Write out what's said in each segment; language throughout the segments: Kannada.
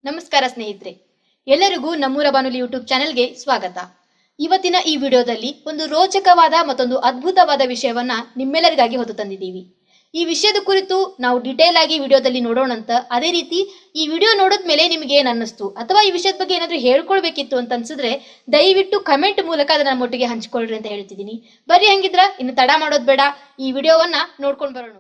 ನಮಸ್ಕಾರ ಸ್ನೇಹಿತರೆ, ಎಲ್ಲರಿಗೂ ನಮ್ಮೂರ ಬಾನುಲಿ ಯೂಟ್ಯೂಬ್ ಚಾನೆಲ್ಗೆ ಸ್ವಾಗತ. ಇವತ್ತಿನ ಈ ವಿಡಿಯೋದಲ್ಲಿ ಒಂದು ರೋಚಕವಾದ ಮತ್ತೊಂದು ಅದ್ಭುತವಾದ ವಿಷಯವನ್ನ ನಿಮ್ಮೆಲ್ಲರಿಗಾಗಿ ಹೊತ್ತು ತಂದಿದ್ದೀವಿ. ಈ ವಿಷಯದ ಕುರಿತು ನಾವು ಡಿಟೇಲ್ ಆಗಿ ವಿಡಿಯೋದಲ್ಲಿ ನೋಡೋಣಂತ. ಅದೇ ರೀತಿ ಈ ವಿಡಿಯೋ ನೋಡಿದ್ಮೇಲೆ ನಿಮಗೆ ಏನು ಅನ್ನಿಸ್ತು ಅಥವಾ ಈ ವಿಷಯದ ಬಗ್ಗೆ ಏನಾದರೂ ಹೇಳ್ಕೊಳ್ಬೇಕಿತ್ತು ಅಂತ ಅನ್ಸಿದ್ರೆ ದಯವಿಟ್ಟು ಕಮೆಂಟ್ ಮೂಲಕ ಅದನ್ನ ನಮ್ಮೊಟ್ಟಿಗೆ ಹಂಚಿಕೊಳ್ಳ್ರಿ ಅಂತ ಹೇಳ್ತಿದ್ದೀನಿ. ಬರ್ರಿ, ಹಂಗಿದ್ರ ಇನ್ನು ತಡ ಮಾಡೋದು ಬೇಡ, ಈ ವಿಡಿಯೋವನ್ನ ನೋಡ್ಕೊಂಡು ಬರೋಣ.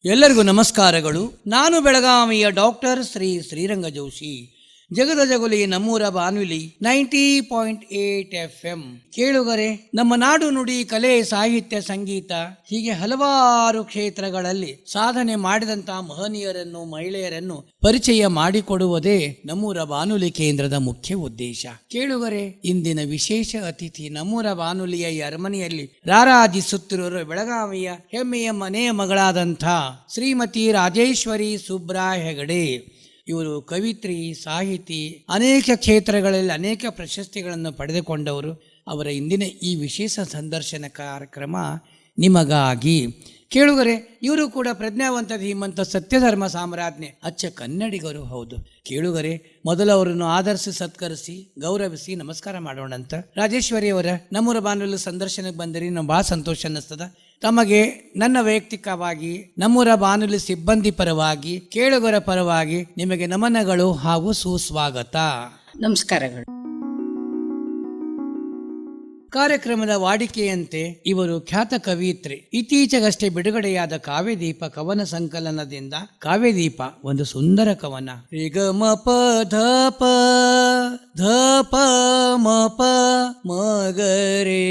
ಎಲ್ಲರಿಗೂ ನಮಸ್ಕಾರಗಳು. ನಾನು ಬೆಳಗಾವಿಯ ಡಾಕ್ಟರ್ ಶ್ರೀರಂಗ ಜೋಶಿ. ಜಗದ ಜಗುಲಿ ನಮ್ಮೂರ ಬಾನುಲಿ 90.8 FM. ಕೇಳುಗರೆ, ನಮ್ಮ ನಾಡು ನುಡಿ, ಕಲೆ, ಸಾಹಿತ್ಯ, ಸಂಗೀತ ಹೀಗೆ ಹಲವಾರು ಕ್ಷೇತ್ರಗಳಲ್ಲಿ ಸಾಧನೆ ಮಾಡಿದಂತಹ ಮಹನೀಯರನ್ನು, ಮಹಿಳೆಯರನ್ನು ಪರಿಚಯ ಮಾಡಿಕೊಡುವುದೇ ನಮ್ಮೂರ ಬಾನುಲಿ ಕೇಂದ್ರದ ಮುಖ್ಯ ಉದ್ದೇಶ. ಕೇಳುಗರೆ, ಇಂದಿನ ವಿಶೇಷ ಅತಿಥಿ ನಮ್ಮೂರ ಬಾನುಲಿಯ ಈ ಅರಮನೆಯಲ್ಲಿ ರಾರಾಜಿಸುತ್ತಿರುವ ಬೆಳಗಾವಿಯ ಹೆಮ್ಮೆಯ ಮನೆಯ ಮಗಳಾದಂಥ ಶ್ರೀಮತಿ ರಾಜೇಶ್ವರಿ ಸುಬ್ರಾ ಹೆಗಡೆ. ಇವರು ಕವಿತ್ರಿ, ಸಾಹಿತಿ, ಅನೇಕ ಕ್ಷೇತ್ರಗಳಲ್ಲಿ ಅನೇಕ ಪ್ರಶಸ್ತಿಗಳನ್ನು ಪಡೆದುಕೊಂಡವರು. ಅವರ ಇಂದಿನ ಈ ವಿಶೇಷ ಸಂದರ್ಶನ ಕಾರ್ಯಕ್ರಮ ನಿಮಗಾಗಿ. ಕೇಳುಗರೆ, ಇವರು ಕೂಡ ಪ್ರಜ್ಞಾವಂತ, ಧೀಮಂತ, ಸತ್ಯಧರ್ಮ ಸಾಮ್ರಾಜ್ಞೆ, ಅಚ್ಚ ಕನ್ನಡಿಗರು ಹೌದು. ಕೇಳುಗರೆ, ಮೊದಲು ಅವರನ್ನು ಆದರಿಸಿ, ಸತ್ಕರಿಸಿ, ಗೌರವಿಸಿ ನಮಸ್ಕಾರ ಮಾಡೋಣಂತ. ರಾಜೇಶ್ವರಿ ಅವರ ನಮ್ಮೂರ ಬಾನುಲಿ ಸಂದರ್ಶನಕ್ಕೆ ಬಂದಿರಿ, ನಮ್ಗೆ ಭಾಳ ಸಂತೋಷ ಅನ್ನಿಸ್ತದ. ತಮಗೆ ನನ್ನ ವೈಯಕ್ತಿಕವಾಗಿ, ನಮ್ಮೂರ ಬಾನುಲಿ ಸಿಬ್ಬಂದಿ ಪರವಾಗಿ, ಕೇಳುಗರ ಪರವಾಗಿ ನಿಮಗೆ ನಮನಗಳು ಹಾಗೂ ಸುಸ್ವಾಗತ. ನಮಸ್ಕಾರಗಳು. ಕಾರ್ಯಕ್ರಮದ ವಾಡಿಕೆಯಂತೆ ಇವರು ಖ್ಯಾತ ಕವಿಯತ್ರಿ. ಇತ್ತೀಚೆಗಷ್ಟೇ ಬಿಡುಗಡೆಯಾದ ಕಾವ್ಯದೀಪ ಕವನ ಸಂಕಲನದಿಂದ ಕಾವ್ಯದೀಪ ಒಂದು ಸುಂದರ ಕವನ. ರಿಗಮ ಪ ಧ ಪ ಧ ಪ ಮ ಪ ಮಗರೇ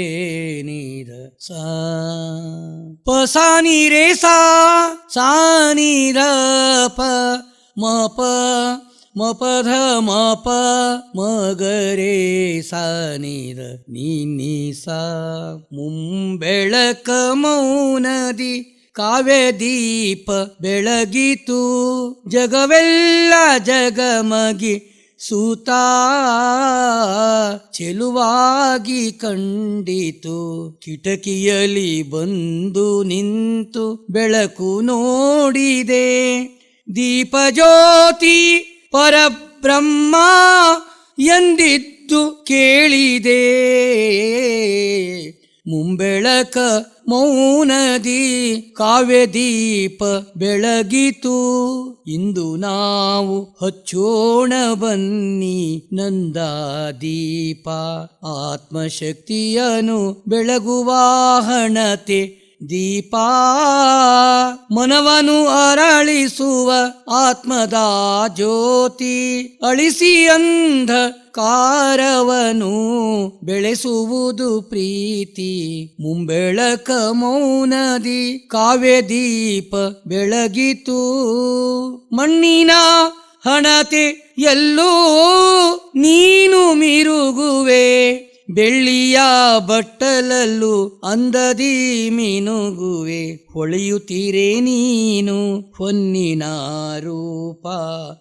ನೀರ ಸಾ ಪ ಸಾ ನೀ ರೇ ಸಾ ಸಾ ನೀ ರ ಪ ಮ ಪ ಮ ಪ ಧ ಮ ಪ ಮ ಗ ರೇ ಸಾ ನೀ ರ ನೀ ನೀ ಸಾ. ಮುಂಬೆಳಕ ಮೌನದಿ ಕಾವ್ಯದೀಪ ಬೆಳಗಿತು, ಜಗವೆಲ್ಲ ಜಗಮಗಿ ಸೂತಾ ಚೆಲುವಾಗಿ ಕಂಡಿತು. ಕಿಟಕಿಯಲ್ಲಿ ಬಂದು ನಿಂತು ಬೆಳಕು ನೋಡಿದೆ, ದೀಪ ಜ್ಯೋತಿ ಪರಬ್ರಹ್ಮ ಎಂದಿದ್ದು ಕೇಳಿದೆ. ಮುಂಬೆಳಕ ಮೌನದಿ ಕಾವ್ಯದೀಪ ಬೆಳಗಿತು, ಇಂದು ನಾವು ಹಚ್ಚೋಣ ಬನ್ನಿ ನಂದಾದೀಪ. ಆತ್ಮಶಕ್ತಿಯನು ಬೆಳಗುವ ಹಣತೆ ದೀಪ, ಮನವನು ಅರಳಿಸುವ ಆತ್ಮದ ಜ್ಯೋತಿ, ಅಳಿಸಿ ಅಂಧ ಕಾರವನು ಬೆಳೆಸುವುದು ಪ್ರೀತಿ. ಮುಂಬೆಳಕ ಮೌನದಿ ಕಾವ್ಯದೀಪ ಬೆಳಗಿತು, ಮಣ್ಣಿನ ಹಣತೆ ಎಲ್ಲೋ ನೀನು ಮಿರುಗುವೆ, ಬೆಳ್ಳಿಯ ಬಟ್ಟಲಲ್ಲೂ ಅಂದದಿ ಮಿನುಗುವೆ. ಹೊಳೆಯುತ್ತೀರೆ ನೀನು ಹೊನ್ನಿನ ರೂಪ,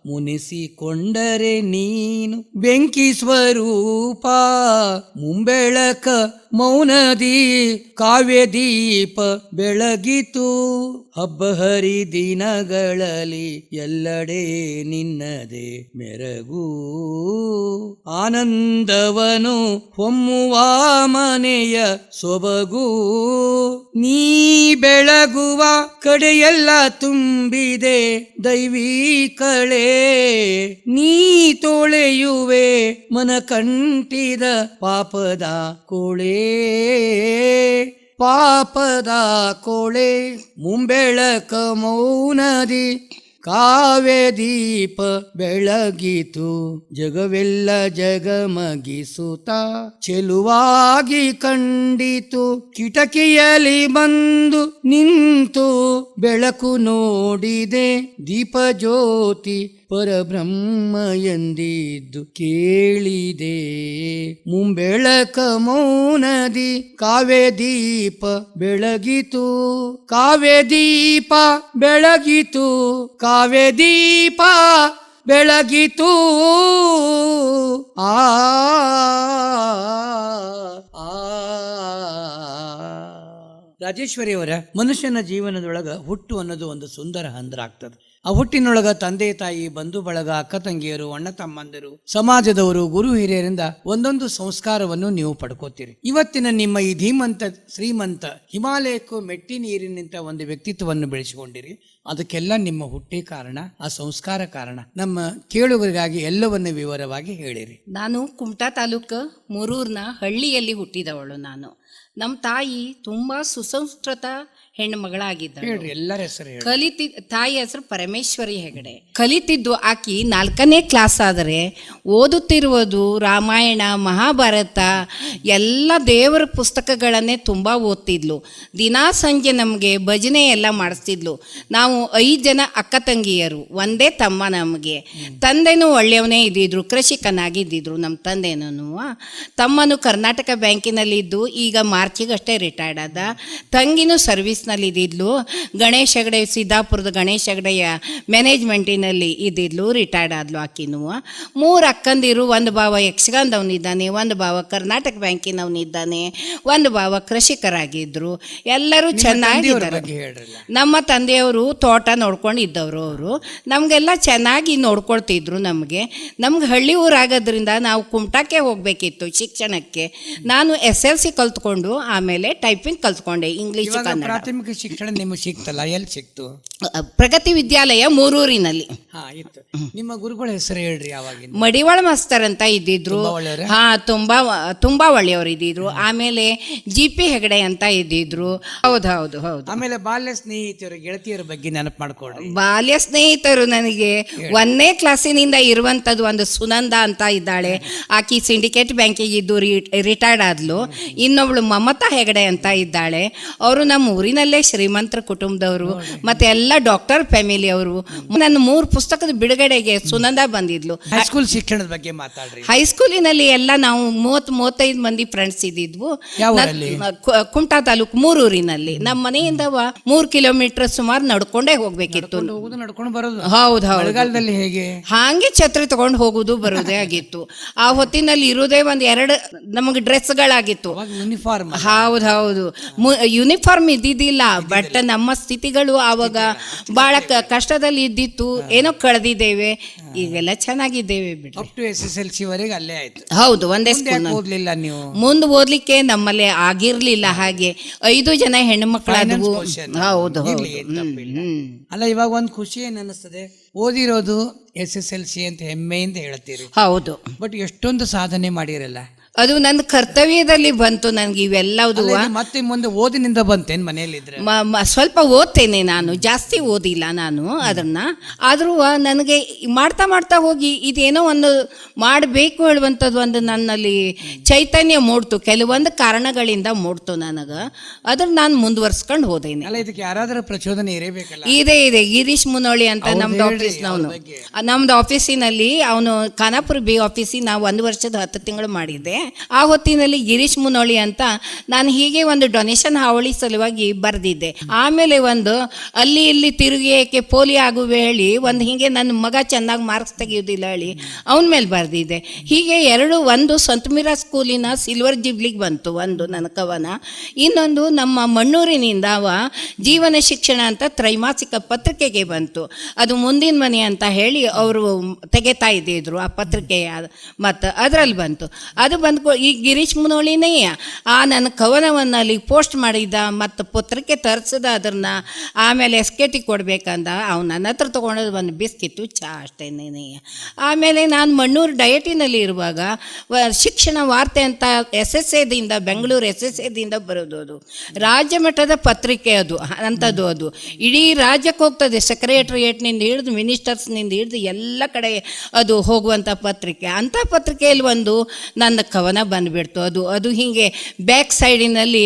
ಮುನಿಸಿಕೊಂಡರೆ ನೀನು ಬೆಂಕಿ ಸ್ವರೂಪ. ಮುಂಬೆಳಕ ಮೌನದಿ ಕಾವ್ಯದೀಪ ಬೆಳಗಿತು, ಹಬ್ಬ ಹರಿದಿನಗಳಲ್ಲಿ ಎಲ್ಲೆಡೆ ನಿನ್ನದೆ ಮೆರಗು. ಆನಂದವನು ಹೊಮ್ಮುವ ಮನೆಯ ಸೊಬಗು, ನೀ ಬೆಳಗುವ ಕಡೆಯೆಲ್ಲ ತುಂಬಿದೆ ದೈವೀ ಕಳೆ. ನೀ ತೊಳೆಯುವೆ ಮನ ಕಂಟಿದ ಪಾಪದ ಕೋಳೆ, ಪಾಪದ ಕೋಳೆ. ಮುಂಬೆಳಕ ಮೌನದಿ ಕಾವ್ಯದೀಪ ಬೆಳಗಿತು, ಜಗವೆಲ್ಲ ಜಗಮಗಿಸುತ್ತ ಚೆಲುವಾಗಿ ಕಂಡಿತು. ಕಿಟಕಿಯಲ್ಲಿ ಬಂದು ನಿಂತು ಬೆಳಕು ನೋಡಿದೆ, ದೀಪ ಜ್ಯೋತಿ ಪರಬ್ರಹ್ಮ ಎಂದಿದ್ದು ಕೇಳಿದೆ. ಮುಂಬೆಳಕ ಮೌನದಿ ಕಾವ್ಯದೀಪ ಬೆಳಗಿತು, ಕಾವ್ಯದೀಪ ಬೆಳಗಿತು, ಕಾವ್ಯದೀಪ ಬೆಳಗಿತು. ಆ ರಾಜೇಶ್ವರಿ ಅವರ ಮನುಷ್ಯನ ಜೀವನದೊಳಗ ಹುಟ್ಟು ಅನ್ನೋದು ಒಂದು ಸುಂದರ ಹಂದ್ರ ಆಗ್ತದೆ. ಆ ಹುಟ್ಟಿನೊಳಗ ತಂದೆ ತಾಯಿ, ಬಂಧು ಬಳಗ, ಅಕ್ಕ ತಂಗಿಯರು, ಅಣ್ಣ ತಮ್ಮಂದಿರು, ಸಮಾಜದವರು, ಗುರು ಹಿರಿಯರಿಂದ ಒಂದೊಂದು ಸಂಸ್ಕಾರವನ್ನು ನೀವು ಪಡ್ಕೋತೀರಿ. ಇವತ್ತಿನ ನಿಮ್ಮ ಈ ಧೀಮಂತ ಶ್ರೀಮಂತ ಹಿಮಾಲಯಕ್ಕೂ ಮೆಟ್ಟಿ ನೀರಿನಿಂದ ಒಂದು ವ್ಯಕ್ತಿತ್ವವನ್ನು ಬೆಳೆಸಿಕೊಂಡಿರಿ. ಅದಕ್ಕೆಲ್ಲ ನಿಮ್ಮ ಹುಟ್ಟೇ ಕಾರಣ, ಆ ಸಂಸ್ಕಾರ ಕಾರಣ. ನಮ್ಮ ಕೇಳುಗರಿಗಾಗಿ ಎಲ್ಲವನ್ನು ವಿವರವಾಗಿ ಹೇಳಿರಿ. ನಾನು ಕುಮಟಾ ತಾಲೂಕು ಮುರೂರ್ನ ಹಳ್ಳಿಯಲ್ಲಿ ಹುಟ್ಟಿದವಳು. ನಮ್ಮ ತಾಯಿ ತುಂಬಾ ಸುಸಂಸ್ಕೃತ ಹೆಣ್ಣು ಮಗಳಾಗಿದ್ದಳು. ಹೇಳ್ರಿ, ಎಲ್ಲರ ಹೆಸರು ಹೇಳಿ. ತಾಯಿ ಹೆಸರು ಪರಮೇಶ್ವರಿ ಹೆಗಡೆ. ಕಲಿತಿದ್ದು ಆಕಿ 4ನೇ ಕ್ಲಾಸ್. ಆದರೆ ಓದುತ್ತಿರುವುದು ರಾಮಾಯಣ, ಮಹಾಭಾರತ ಎಲ್ಲ ದೇವರ ಪುಸ್ತಕಗಳನ್ನೇ ತುಂಬ ಓದ್ತಿದ್ಲು. ದಿನಾ ಸಂಜೆ ನಮಗೆ ಭಜನೆ ಎಲ್ಲ ಮಾಡಿಸ್ತಿದ್ಲು. ನಾವು 5 ಜನ ಅಕ್ಕ ತಂಗಿಯರು, ಒಂದೇ ತಮ್ಮ. ನಮಗೆ ತಂದೆನೂ ಒಳ್ಳೆಯವನೇ ಇದ್ದಿದ್ರು, ಕೃಷಿಕನಾಗಿದ್ದಿದ್ರು ನಮ್ಮ ತಂದೆನೂ. ತಮ್ಮನು ಕರ್ನಾಟಕ ಬ್ಯಾಂಕಿನಲ್ಲಿದ್ದು ಈಗ ಮಾರ್ಚಿಗಷ್ಟೇ ರಿಟೈರ್ಡ್ ಆದ. ತಂಗಿನೂ ಸರ್ವಿಸ್ನಲ್ಲಿ ಇದ್ದಿದ್ಲು. ಗಣೇಶ್ ಹೆಗಡೆ, ಸಿದ್ದಾಪುರದ ಗಣೇಶ್ ಹೆಗಡೆಯ ಮ್ಯಾನೇಜ್ಮೆಂಟಿನಲ್ಲಿ ಇದ್ದಿದ್ಲು, ರಿಟೈರ್ಡ್ ಆದ್ಲು ಆಕಿನೂ. 3 ಅಕ್ಕಂದಿರು, ಒಂದು ಭಾವ ಯಕ್ಷಗಾನದವನಿದ್ದಾನೆ, ಒಂದು ಭಾವ ಕರ್ನಾಟಕ ಬ್ಯಾಂಕಿನವನಿದ್ದಾನೆ, ಒಂದು ಭಾವ ಕೃಷಿಕರಾಗಿದ್ರು. ಎಲ್ಲರೂ ಚೆನ್ನಾಗಿದ್ದಾರೆ. ನಮ್ಮ ತಂದೆಯವರು ತೋಟ ನೋಡ್ಕೊಂಡು ಇದ್ದವರು. ಅವರು ನಮಗೆಲ್ಲ ಚೆನ್ನಾಗಿ ನೋಡ್ಕೊಳ್ತಿದ್ರು. ನಮ್ಗೆ ಹಳ್ಳಿ ಊರಾಗೋದ್ರಿಂದ ನಾವು ಕುಮಟಾಕ್ಕೆ ಹೋಗಬೇಕಿತ್ತು ಶಿಕ್ಷಣಕ್ಕೆ. ನಾನು SLC ಕಲ್ತ್ಕೊಂಡು ಆಮೇಲೆ ಟೈಪಿಂಗ್ ಕಲ್ತ್ಕೊಂಡೆ, ಇಂಗ್ಲೀಷ್, ಕನ್ನಡ. ಪ್ರಾಥಮಿಕ ಶಿಕ್ಷಣ ನಿಮಗೆ ಸಿಕ್ತಲ್ಲ, ಎಲ್ಲಿ ಸಿಕ್ತು? ಪ್ರಗತಿ ವಿದ್ಯಾಲಯ ಮೂರೂರಿನಲ್ಲಿ. ನಿಮ್ಮ ಗುರುಗಳ ಹೆಸರು ಹೇಳ್ರಿ. ಯಾವಾಗ ಮಡಿವಾಳ ಮಾಸ್ತರ್ ಅಂತ ಇದ್ದಿದ್ರು. ತುಂಬಾ ಒಳ್ಳೆಯವರು ಇದ್ದಿದ್ರು. ಆಮೇಲೆ GP ಹೆಗಡೆ ಅಂತ ಇದ್ದಿದ್ರು. ಹೌದು. ಆಮೇಲೆ ಬಾಲ್ಯ ಸ್ನೇಹಿತರು, ಗೆಳತಿಯರ ಬಗ್ಗೆ ನೆನಪು ಮಾಡ್ಕೊಳ್ರಿ. ಬಾಲ್ಯ ಸ್ನೇಹಿತರು ನನಗೆ 1ನೇ ಕ್ಲಾಸಿನಿಂದ ಇರುವಂತದ್ದು ಒಂದು ಸುನಂದ ಅಂತ ಇದ್ದಾಳೆ. ಆಕಿ ಸಿಂಡಿಕೇಟ್ ಬ್ಯಾಂಕಿಗೆ ಇದ್ದು ರಿಟೈರ್ಡ್ ಆದ್ಲು. ಇನ್ನೊಬ್ಳು ಮಮತಾ ಹೆಗಡೆ ಅಂತ ಇದ್ದಾಳೆ. ಅವರು ನಮ್ಮ ಊರಿನಲ್ಲೇ ಶ್ರೀಮಂತರ ಕುಟುಂಬದವರು, ಮತ್ತೆ ಎಲ್ಲ ಡಾಕ್ಟರ್ ಫ್ಯಾಮಿಲಿ ಅವರು. ನನ್ನ 3 ಪುಸ್ತಕದ ಬಿಡುಗಡೆಗೆ ಸುನಂದ ಬಂದಿದ್ಲು. ಹೈಸ್ಕೂಲ್ ಶಿಕ್ಷಣದ ಬಗ್ಗೆ ಮಾತಾಡ್ರಿ. ಹೈಸ್ಕೂಲಿನಲ್ಲಿ ಎಲ್ಲ ನಾವು 30-35 ಮಂದಿ ಫ್ರೆಂಡ್ಸ್ ಇದ್ದಿದ್ವು. ಕುಮಟಾ ತಾಲೂಕು ಮೂರೂರಿನಲ್ಲಿ. ನಮ್ಮ ಮನೆಯಿಂದ 3 ಕಿಲೋಮೀಟರ್ ಸುಮಾರು ನಡ್ಕೊಂಡೇ ಹೋಗ್ಬೇಕಿತ್ತು. ನಡ್ಕೊಂಡು ಬರೋದು. ಹೌದು. ಮಳೆಗಾಲದಲ್ಲಿ ಹೇಗೆ? ಹಾಗೆ ಛತ್ರಿ ತಗೊಂಡು ಹೋಗುದು ಬರುವುದೇ ಆಗಿತ್ತು. ಆ ಹೊತ್ತಿನಲ್ಲಿ ಇರುವುದೇ 1-2 ನಮಗೆ ಡ್ರೆಸ್ಗಳಾಗಿತ್ತು. ಯೂನಿಫಾರ್ಮ್. ಹೌದು. ಯೂನಿಫಾರ್ಮ್ ಇದ್ದಿದ್ದಿಲ್ಲ. ಬಟ್ ನಮ್ಮ ಸ್ಥಿತಿಗಳು ಆವಾಗ ಬಹಳ ಕಷ್ಟದಲ್ಲಿ ಇದ್ದಿತ್ತು. ಏನೋ ಕಳೆದಿದ್ದೇವೆ, ಈಗೆಲ್ಲ ಚೆನ್ನಾಗಿದ್ದೇವೆ ಬಿಡ್ರಿ. ಅಪ್ ಟು SSLC ವರೆಗೆ ಅಲ್ಲೇ ಆಯ್ತು. ಹೌದು, ಒಂದೇ ಸ್ಕೂಲ್. ಓದ್ಲಿಲ್ಲ ನೀವು? ಮುಂದೆ ಓದ್ಲಿಕ್ಕೆ ನಮ್ಮಲ್ಲಿ ಆಗಿರ್ಲಿಲ್ಲ. ಹಾಗೆ 5 ಜನ ಹೆಣ್ಣು ಮಕ್ಕಳಾದವು. ಹೌದು. ಅಲ್ಲ, ಇವಾಗ ಒಂದು ಖುಷಿ ಏನ್ ಅನಿಸ್ತದೆ, ಓದಿರೋದು SSLC ಅಂತ ಹೆಮ್ಮೆಯಿಂದ ಹೇಳ್ತೀರಿ. ಹೌದು. ಬಟ್ ಎಷ್ಟೊಂದು ಸಾಧನೆ ಮಾಡಿರಲ್ಲ. ಅದು ನನ್ನ ಕರ್ತವ್ಯದಲ್ಲಿ ಬಂತು. ನನಗೆ ಇವೆಲ್ಲವುದು ಮತ್ತೆ ಮುಂದೆ ಓದಿನಿಂದ ಬಂತೇನು? ಮನೆಯಲ್ಲಿದ್ರೆ ಸ್ವಲ್ಪ ಓದ್ತೇನೆ ನಾನು, ಜಾಸ್ತಿ ಓದಿಲ್ಲ ನಾನು ಅದನ್ನ. ಆದ್ರೂ ನನಗೆ ಮಾಡ್ತಾ ಹೋಗಿ ಇದೇನೋ ಒಂದು ಮಾಡಬೇಕು ಹೇಳುವಂಥದ್ದು ಒಂದು ನನ್ನಲ್ಲಿ ಚೈತನ್ಯ ಮೂಡ್ತು. ಕೆಲವೊಂದು ಕಾರಣಗಳಿಂದ ಮೂಡ್ತು ನನಗೆ. ಅದನ್ನ ನಾನು ಮುಂದುವರ್ಸ್ಕೊಂಡು ಹೋದೇನೆ. ಅಲ್ಲ, ಇದಕ್ಕೆ ಯಾರಾದ್ರೂ ಪ್ರಚೋದನೆ ಇರಬೇಕಲ್ಲ? ಇದೆ. ಗಿರೀಶ್ ಮುನೋಳಿ ಅಂತ ನಮ್ದು ಆಫೀಸ್ನವನು. ನಮ್ದು ಆಫೀಸಿನಲ್ಲಿ ಅವನು ಖಾನಾಪುರ B ಆಫೀಸಿಗೆ ನಾವು 1 ವರ್ಷದ 10 ತಿಂಗಳು ಮಾಡಿದ್ದೆ. ಆ ಹೊತ್ತಿನಲ್ಲಿ ಗಿರೀಶ್ ಮುನೋಳಿ ಅಂತ ನಾನು ಹೀಗೆ ಒಂದು ಡೊನೇಷನ್ ಹಾವಳಿ ಸಲುವಾಗಿ ಬರೆದಿದ್ದೆ. ಆಮೇಲೆ ಒಂದು ಅಲ್ಲಿ ಇಲ್ಲಿ ತಿರುಗಿಯಕ್ಕೆ ಪೋಲಿ ಆಗುವೆ ಹೇಳಿ ಒಂದು ಹೀಗೆ ನನ್ನ ಮಗ ಚೆನ್ನಾಗಿ ಮಾರ್ಕ್ಸ್ ತೆಗೆಯೋದಿಲ್ಲ ಹೇಳಿ ಅವನ ಮೇಲೆ ಬರೆದಿದ್ದೆ. ಹೀಗೆ 2, ಒಂದು ಸಂತಮೀರಾ ಸ್ಕೂಲಿನ ಸಿಲ್ವರ್ ಜಿಬ್ಲಿಗೆ ಬಂತು ಒಂದು ನನ್ನ ಕವನ. ಇನ್ನೊಂದು ನಮ್ಮ ಮಣ್ಣೂರಿನಿಂದ ಜೀವನ ಶಿಕ್ಷಣ ಅಂತ ತ್ರೈಮಾಸಿಕ ಪತ್ರಿಕೆಗೆ ಬಂತು. ಅದು ಮುಂದಿನ ಮನೆ ಅಂತ ಹೇಳಿ ಅವರು ತೆಗೆತಾ ಇದ್ದಿದ್ರು ಆ ಪತ್ರಿಕೆಯ. ಮತ್ತು ಅದರಲ್ಲಿ ಬಂತು. ಅದು ಬಂದು ಈ ಗಿರೀಶ್ ಮುನೋಳಿನೇ ನನ್ನ ಕವನವನ್ನು ಅಲ್ಲಿ ಪೋಸ್ಟ್ ಮಾಡಿದ್ದ ಮತ್ತು ಪತ್ರಿಕೆ ತರಿಸಿದ. ಅದನ್ನು ಆಮೇಲೆ SKT ಕೊಡ್ಬೇಕಂದ. ಅವ್ನು ನನ್ನ ಹತ್ರ ತೊಗೊಂಡದ್ದು ಒಂದು ಬಿಸ್ಕಿಟ್ಟು, ಚಹಾ ಅಷ್ಟೇನೇ. ಆಮೇಲೆ ನಾನು ಮಣ್ಣೂರು ಡಯಟಿನಲ್ಲಿ ಇರುವಾಗ ಶಿಕ್ಷಣ ವಾರ್ತೆ ಅಂತ SSAದಿಂದ, ಬೆಂಗಳೂರು SSAದಿಂದ ಬರೋದು. ಅದು ರಾಜ್ಯ ಮಟ್ಟದ ಪತ್ರಿಕೆ. ಅದು ಅಂಥದ್ದು. ಅದು ಇಡೀ ರಾಜ್ಯಕ್ಕೆ ಹೋಗ್ತದೆ. ಸೆಕ್ರೆಟ್ರಿಯೇಟ್ನಿಂದ ಹಿಡಿದು ಮಿನಿಸ್ಟರ್ಸ್ನಿಂದ ಹಿಡಿದು ಎಲ್ಲ ಕಡೆ ಅದು ಹೋಗುವಂಥ ಪತ್ರಿಕೆ. ಅಂಥ ಪತ್ರಿಕೆಯಲ್ಲಿ ಒಂದು ನನ್ನ ಕವನ ಬಂದುಬಿಡ್ತು. ಅದು ಹೀಗೆ ಬ್ಯಾಕ್ ಸೈಡಿನಲ್ಲಿ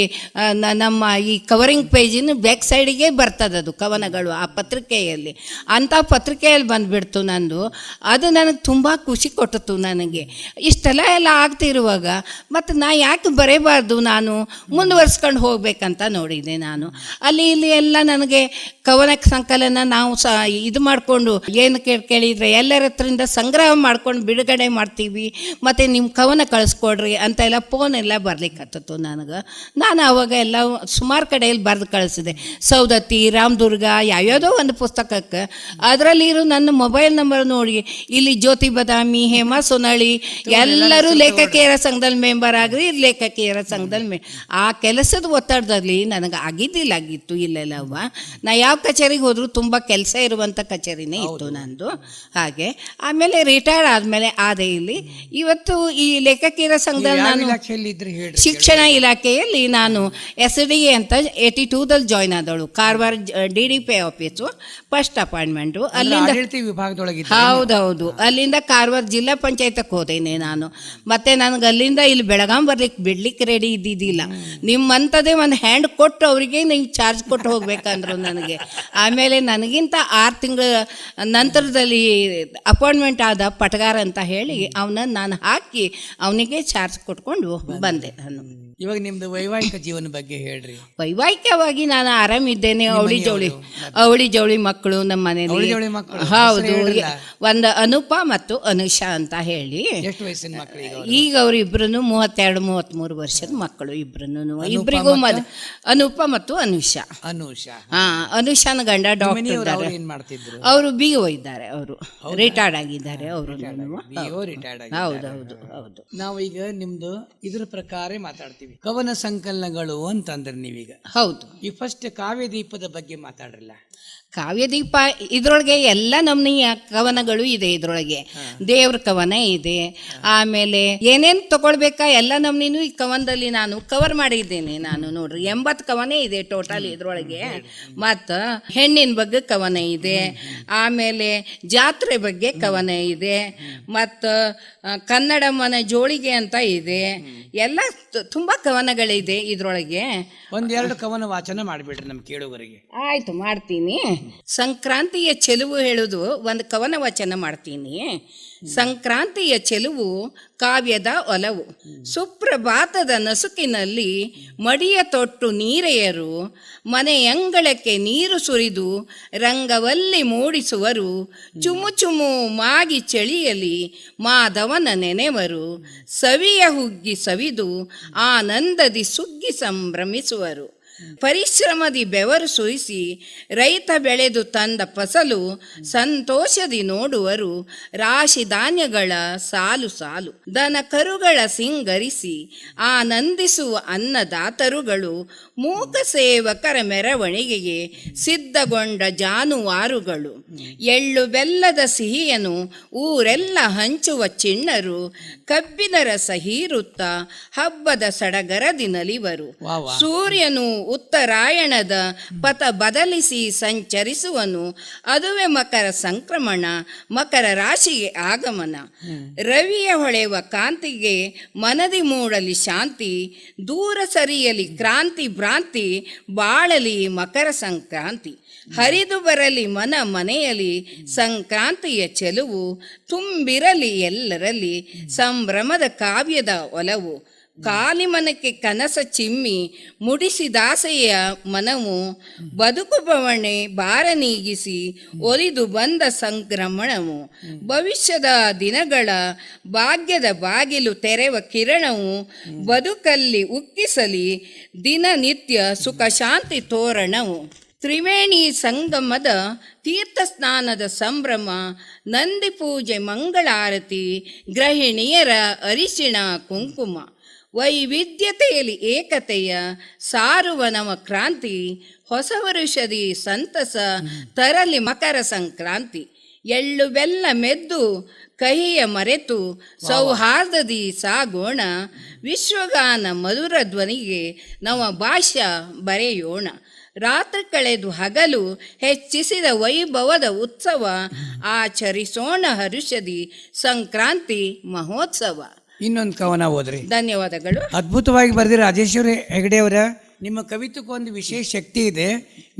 ನಮ್ಮ ಈ ಕವರಿಂಗ್ ಪೇಜಿನ ಬ್ಯಾಕ್ ಸೈಡಿಗೆ ಬರ್ತದೆ ಅದು ಕವನಗಳು ಆ ಪತ್ರಿಕೆಯಲ್ಲಿ. ಅಂಥ ಪತ್ರಿಕೆಯಲ್ಲಿ ಬಂದುಬಿಡ್ತು ನಂದು. ಅದು ನನಗೆ ತುಂಬ ಖುಷಿ ಕೊಟ್ಟಿತು. ನನಗೆ ಇಷ್ಟೆಲ್ಲ ಆಗ್ತಿರುವಾಗ ಮತ್ತು ನಾ ಯಾಕೆ ಬರೀಬಾರ್ದು, ನಾನು ಮುಂದುವರ್ಸ್ಕೊಂಡು ಹೋಗ್ಬೇಕಂತ ನೋಡಿದೆ. ನಾನು ಅಲ್ಲಿ ಇಲ್ಲಿ ಎಲ್ಲ ನನಗೆ ಕವನ ಸಂಕಲನ ನಾವು ಇದು ಮಾಡಿಕೊಂಡು ಏನು ಕೇಳಿದರೆ ಎಲ್ಲರ ಹತ್ರದಿಂದ ಸಂಗ್ರಹ ಮಾಡ್ಕೊಂಡು ಬಿಡುಗಡೆ ಮಾಡ್ತೀವಿ, ಮತ್ತು ನಿಮ್ಮ ಕವನ ಕಳಿಸ್ಕೊಡ್ತೀವಿ ಕಳಿಸ್ಕೊಡ್ರಿ ಅಂತೆಲ್ಲ ಫೋನ್ ಎಲ್ಲ ಬರ್ಲಿಕ್ಕತ್ತು ನನಗೆ. ನಾನು ಅವಾಗ ಎಲ್ಲ ಸುಮಾರು ಕಡೆಯಲ್ಲಿ ಬರೆದು ಕಳಿಸಿದೆ. ಸೌದತ್ತಿ, ರಾಮದುರ್ಗ, ಯಾವ್ಯಾವುದೋ ಒಂದು ಪುಸ್ತಕಕ್ಕೆ ಅದರಲ್ಲಿರೋ ನನ್ನ ಮೊಬೈಲ್ ನಂಬರ್ ನೋಡಿ ಇಲ್ಲಿ ಜ್ಯೋತಿ ಬದಾಮಿ, ಹೇಮಾ ಸೊನಳಿ ಎಲ್ಲರೂ ಲೇಖಕಿಯರ ಸಂಘದಲ್ಲಿ ಮೆಂಬರ್ ಆಗ್ರಿ, ಲೇಖಕಿಯರ ಸಂಘದಲ್ಲಿ ಆ ಕೆಲಸದ ಒತ್ತಡದಲ್ಲಿ ನನಗೆ ಆಗಿತ್ತು ಇಲ್ಲೆಲ್ಲವ. ನಾ ಯಾವ ಕಚೇರಿಗೆ ಹೋದರೂ ತುಂಬ ಕೆಲಸ ಇರುವಂಥ ಕಚೇರಿನೇ ಇತ್ತು ನಂದು. ಹಾಗೆ ಆಮೇಲೆ ರಿಟೈರ್ಡ್ ಆದಮೇಲೆ ಆದೆ ಇಲ್ಲಿ. ಇವತ್ತು ಈ ಲೇಖಕಿಯರ ಸಂಘದಲ್ಲಿ ನಾನು ಶಿಕ್ಷಣ ಇಲಾಖೆಯಲ್ಲಿ ನಾನು SDA ಅಂತ 82ದಲ್ಲಿ ಜಾಯ್ನ್ ಆದವಳು. Karwar DDP office first appointment ಅಲ್ಲಿಂದ. ಹೌದೌದು, ಅಲ್ಲಿಂದ ಕಾರವಾರ ಜಿಲ್ಲಾ ಪಂಚಾಯತಕ್ಕೆ ಹೋದೇನೆ ನಾನು. ಮತ್ತೆ ನನಗೆ ಅಲ್ಲಿಂದ ಇಲ್ಲಿ ಬೆಳಗಾಂ ಬರ್ಲಿಕ್ಕೆ ಬಿಡ್ಲಿಕ್ಕೆ ರೆಡಿ ಇದ್ದಿದ್ದಿಲ್ಲ. ನಿಮ್ಮಂಥದ್ದೇ ಒಂದು ಹ್ಯಾಂಡ್ ಕೊಟ್ಟು ಅವರಿಗೆ ನೀವು ಚಾರ್ಜ್ ಕೊಟ್ಟು ಹೋಗ್ಬೇಕಂದ್ರು ನನಗೆ. ಆಮೇಲೆ ನನಗಿಂತ 6 ತಿಂಗಳ ನಂತರದಲ್ಲಿ ಅಪಾಯಿಂಟ್ಮೆಂಟ್ ಆದ ಪಟಗಾರ ಅಂತ ಹೇಳಿ ಅವನನ್ನು ನಾನು ಹಾಕಿ ಅವನಿಗೆ ಚಾರ್ಜ್ ಕೊಟ್ಕೊಂಡು ಬಂದೆ ನಾನು. ಇವಾಗ ನಿಮ್ದು ವೈವಾಹಿಕ ಜೀವನ ಬಗ್ಗೆ ಹೇಳ್ರಿ. ವೈವಾಹಿಕವಾಗಿ ನಾನು ಆರಾಮಿದ್ದೇನೆ. ಅವಳಿ ಜವಳಿ ಮಕ್ಕಳು ನಮ್ಮ ಮನೆಯಲ್ಲಿ. ಹೌದು, ಒಂದು ಅನುಪ ಮತ್ತು ಅನುಷಾ ಅಂತ ಹೇಳಿ. ಎಷ್ಟು ವಯಸ್ಸಿನ ಮಕ್ಕಳು ಈಗ ಅವ್ರು ಇಬ್ರು 32-33 ವರ್ಷದ ಮಕ್ಕಳು ಇಬ್ರಿಗೂ ಅನುಪ ಮತ್ತು ಅನುಷಾ. ಅನುಷಾನ ಗಂಡ ಡಾಕ್ಟರ್ ಇದ್ದಾರೆ. ಅವರು BO ಇದ್ದಾರೆ, ಅವರು ರಿಟೈರ್ಡ್ ಆಗಿದ್ದಾರೆ. ಅವರು ಹೌದೌದು ಹೌದು. ನಾವು ಈಗ ನಿಮ್ದು ಇದ್ರ ಪ್ರಕಾರ ಮಾತಾಡ್ತೀವಿ. ಕವನ ಸಂಕಲನಗಳು ಅಂತಂದ್ರೆ ನೀವೀಗ ಹೌದು. ಈ ಫಸ್ಟ್ ಕಾವ್ಯದೀಪದ ಬಗ್ಗೆ ಮಾತಾಡ್ರಲ್ಲ. ಕಾವ್ಯದೀಪ ಇದರೊಳಗೆ ಎಲ್ಲ ನಮ್ನೆಯ ಕವನಗಳು ಇದೆ. ಇದರೊಳಗೆ ದೇವ್ರ ಕವನ ಇದೆ. ಆಮೇಲೆ ಏನೇನು ತಗೊಳ್ಬೇಕಾ ಎಲ್ಲ ನಮ್ನಿನೂ ಈ ಕವನದಲ್ಲಿ ನಾನು ಕವರ್ ಮಾಡಿದ್ದೇನೆ. ನಾನು ನೋಡ್ರಿ 80 ಕವನ ಇದೆ ಟೋಟಲ್ ಇದರೊಳಗೆ. ಮತ್ತು ಹೆಣ್ಣಿನ ಬಗ್ಗೆ ಕವನ ಇದೆ. ಆಮೇಲೆ ಜಾತ್ರೆ ಬಗ್ಗೆ ಕವನ ಇದೆ. ಮತ್ತು ಕನ್ನಡಮ್ಮನ ಜೋಳಿಗೆ ಅಂತ ಇದೆ. ಎಲ್ಲ ತುಂಬ ಕವನಗಳಿದೆ ಇದರೊಳಗೆ. 1-2 ಕವನ ವಾಚನ ಮಾಡಿಬಿಡ್ರಿ ನಮ್ಮ ಕೇಳುಗರಿಗೆ. ಆಯ್ತು, ಮಾಡ್ತೀನಿ. ಸಂಕ್ರಾಂತಿಯ ಚೆಲುವು ಹೇಳುವುದು ಒಂದು ಕವನ ವಚನ ಮಾಡ್ತೀನಿ. ಸಂಕ್ರಾಂತಿಯ ಚೆಲುವು ಕಾವ್ಯದ ಒಲವು, ಸುಪ್ರಭಾತದ ನಸುಕಿನಲ್ಲಿ ಮಡಿಯ ತೊಟ್ಟು ನೀರೆಯರು, ಮನೆಯಂಗಳಕ್ಕೆ ನೀರು ಸುರಿದು ರಂಗವಲ್ಲಿ ಮೂಡಿಸುವರು, ಚುಮು ಚುಮು ಮಾಗಿ ಚಳಿಯಲಿ ಮಾಧವನ ನೆನೆವರು, ಸವಿಯ ಹುಗ್ಗಿ ಸವಿದು ಆನಂದದಿ ಸುಗ್ಗಿ ಸಂಭ್ರಮಿಸುವರು. ಪರಿಶ್ರಮದಿ ಬೆವರು ಸುರಿಸಿ ರೈತ ಬೆಳೆದು ತಂದ ಫಸಲು ಸಂತೋಷದಿ ನೋಡುವರು, ರಾಶಿ ಧಾನ್ಯಗಳ ಸಾಲು ಸಾಲು, ದನ ಕರುಗಳ ಸಿಂಗರಿಸಿ ಆನಂದಿಸುವ ಅನ್ನದಾತರುಗಳು, ಮೂಕ ಸೇವಕರ ಮೆರವಣಿಗೆಗೆ ಸಿದ್ಧಗೊಂಡ ಜಾನುವಾರುಗಳು, ಎಳ್ಳು ಬೆಲ್ಲದ ಸಿಹಿಯನು ಊರೆಲ್ಲ ಹಂಚುವ ಚಿಣ್ಣರು, ಕಬ್ಬಿನ ರಸ ಹೀರುತ್ತ ಹಬ್ಬದ ಸಡಗರದಿ ನಲಿವರು, ಸೂರ್ಯನು ಉತ್ತರಾಯಣದ ಪಥ ಬದಲಿಸಿ ಸಂಚರಿಸುವನು, ಅದುವೆ ಮಕರ ಸಂಕ್ರಮಣ, ಮಕರ ರಾಶಿಗೆ ಆಗಮನ, ರವಿಯ ಹೊಳೆವ ಕಾಂತಿಗೆ ಮನದಿ ಮೂಡಲಿ ಶಾಂತಿ, ದೂರ ಸರಿಯಲಿ ಕ್ರಾಂತಿ ಭ್ರಾಂತಿ, ಬಾಳಲಿ ಮಕರ ಸಂಕ್ರಾಂತಿ, ಹರಿದು ಬರಲಿ ಮನ ಮನೆಯಲ್ಲಿ ಸಂಕ್ರಾಂತಿಯ ಚೆಲುವು, ತುಂಬಿರಲಿ ಎಲ್ಲರಲ್ಲಿ ಸಂಭ್ರಮದ ಕಾವ್ಯದ ಒಲವು, ಕಾಲಿಮನಕ್ಕೆ ಕನಸ ಚಿಮ್ಮಿ ಮುಡಿಸಿದಾಸೆಯ ಮನವು, ಬದುಕು ಬವಣೆ ಭಾರ ನೀಗಿಸಿ ಒಲಿದು ಬಂದ ಸಂಕ್ರಮಣವು, ಭವಿಷ್ಯದ ದಿನಗಳ ಭಾಗ್ಯದ ಬಾಗಿಲು ತೆರೆವ ಕಿರಣವು, ಬದುಕಲ್ಲಿ ಉಕ್ಕಿಸಲಿ ದಿನನಿತ್ಯ ಸುಖ ಶಾಂತಿ ತೋರಣವು, ತ್ರಿವೇಣಿ ಸಂಗಮದ ತೀರ್ಥ ಸ್ನಾನದ ಸಂಭ್ರಮ, ನಂದಿ ಪೂಜೆ ಮಂಗಳಾರತಿ, ಗೃಹಿಣಿಯರ ಅರಿಶಿಣ ಕುಂಕುಮ, ವೈವಿಧ್ಯತೆಯಲ್ಲಿ ಏಕತೆಯ ಸಾರುವ ನವ ಕ್ರಾಂತಿ, ಹೊಸ ವರುಷದಿ ಸಂತಸ ತರಲಿ ಮಕರ ಸಂಕ್ರಾಂತಿ, ಎಳ್ಳು ಬೆಲ್ಲ ಮೆದ್ದು ಕಹಿಯ ಮರೆತು ಸೌಹಾರ್ದದಿ ಸಾಗೋಣ, ವಿಶ್ವಗಾನ ಮಧುರ ಧ್ವನಿಗೆ ನವ ಭಾಷ್ಯ ಬರೆಯೋಣ, ರಾತ್ರಿ ಕಳೆದು ಹಗಲು ಹೆಚ್ಚಿಸಿದ ವೈಭವದ ಉತ್ಸವ, ಆಚರಿಸೋಣ ಹರುಷದಿ ಸಂಕ್ರಾಂತಿ ಮಹೋತ್ಸವ. ಇನ್ನೊಂದು ಕವನ ಓದ್ರಿ. ಧನ್ಯವಾದಗಳು. ಅದ್ಭುತವಾಗಿ ಬರೆದಿರ ರಾಜೇಶ್ವರಿ ಹೆಗಡೆ ಅವರ. ನಿಮ್ಮ ಕವಿತ್ವಕ್ಕೊಂದು ವಿಶೇಷ ಶಕ್ತಿ ಇದೆ.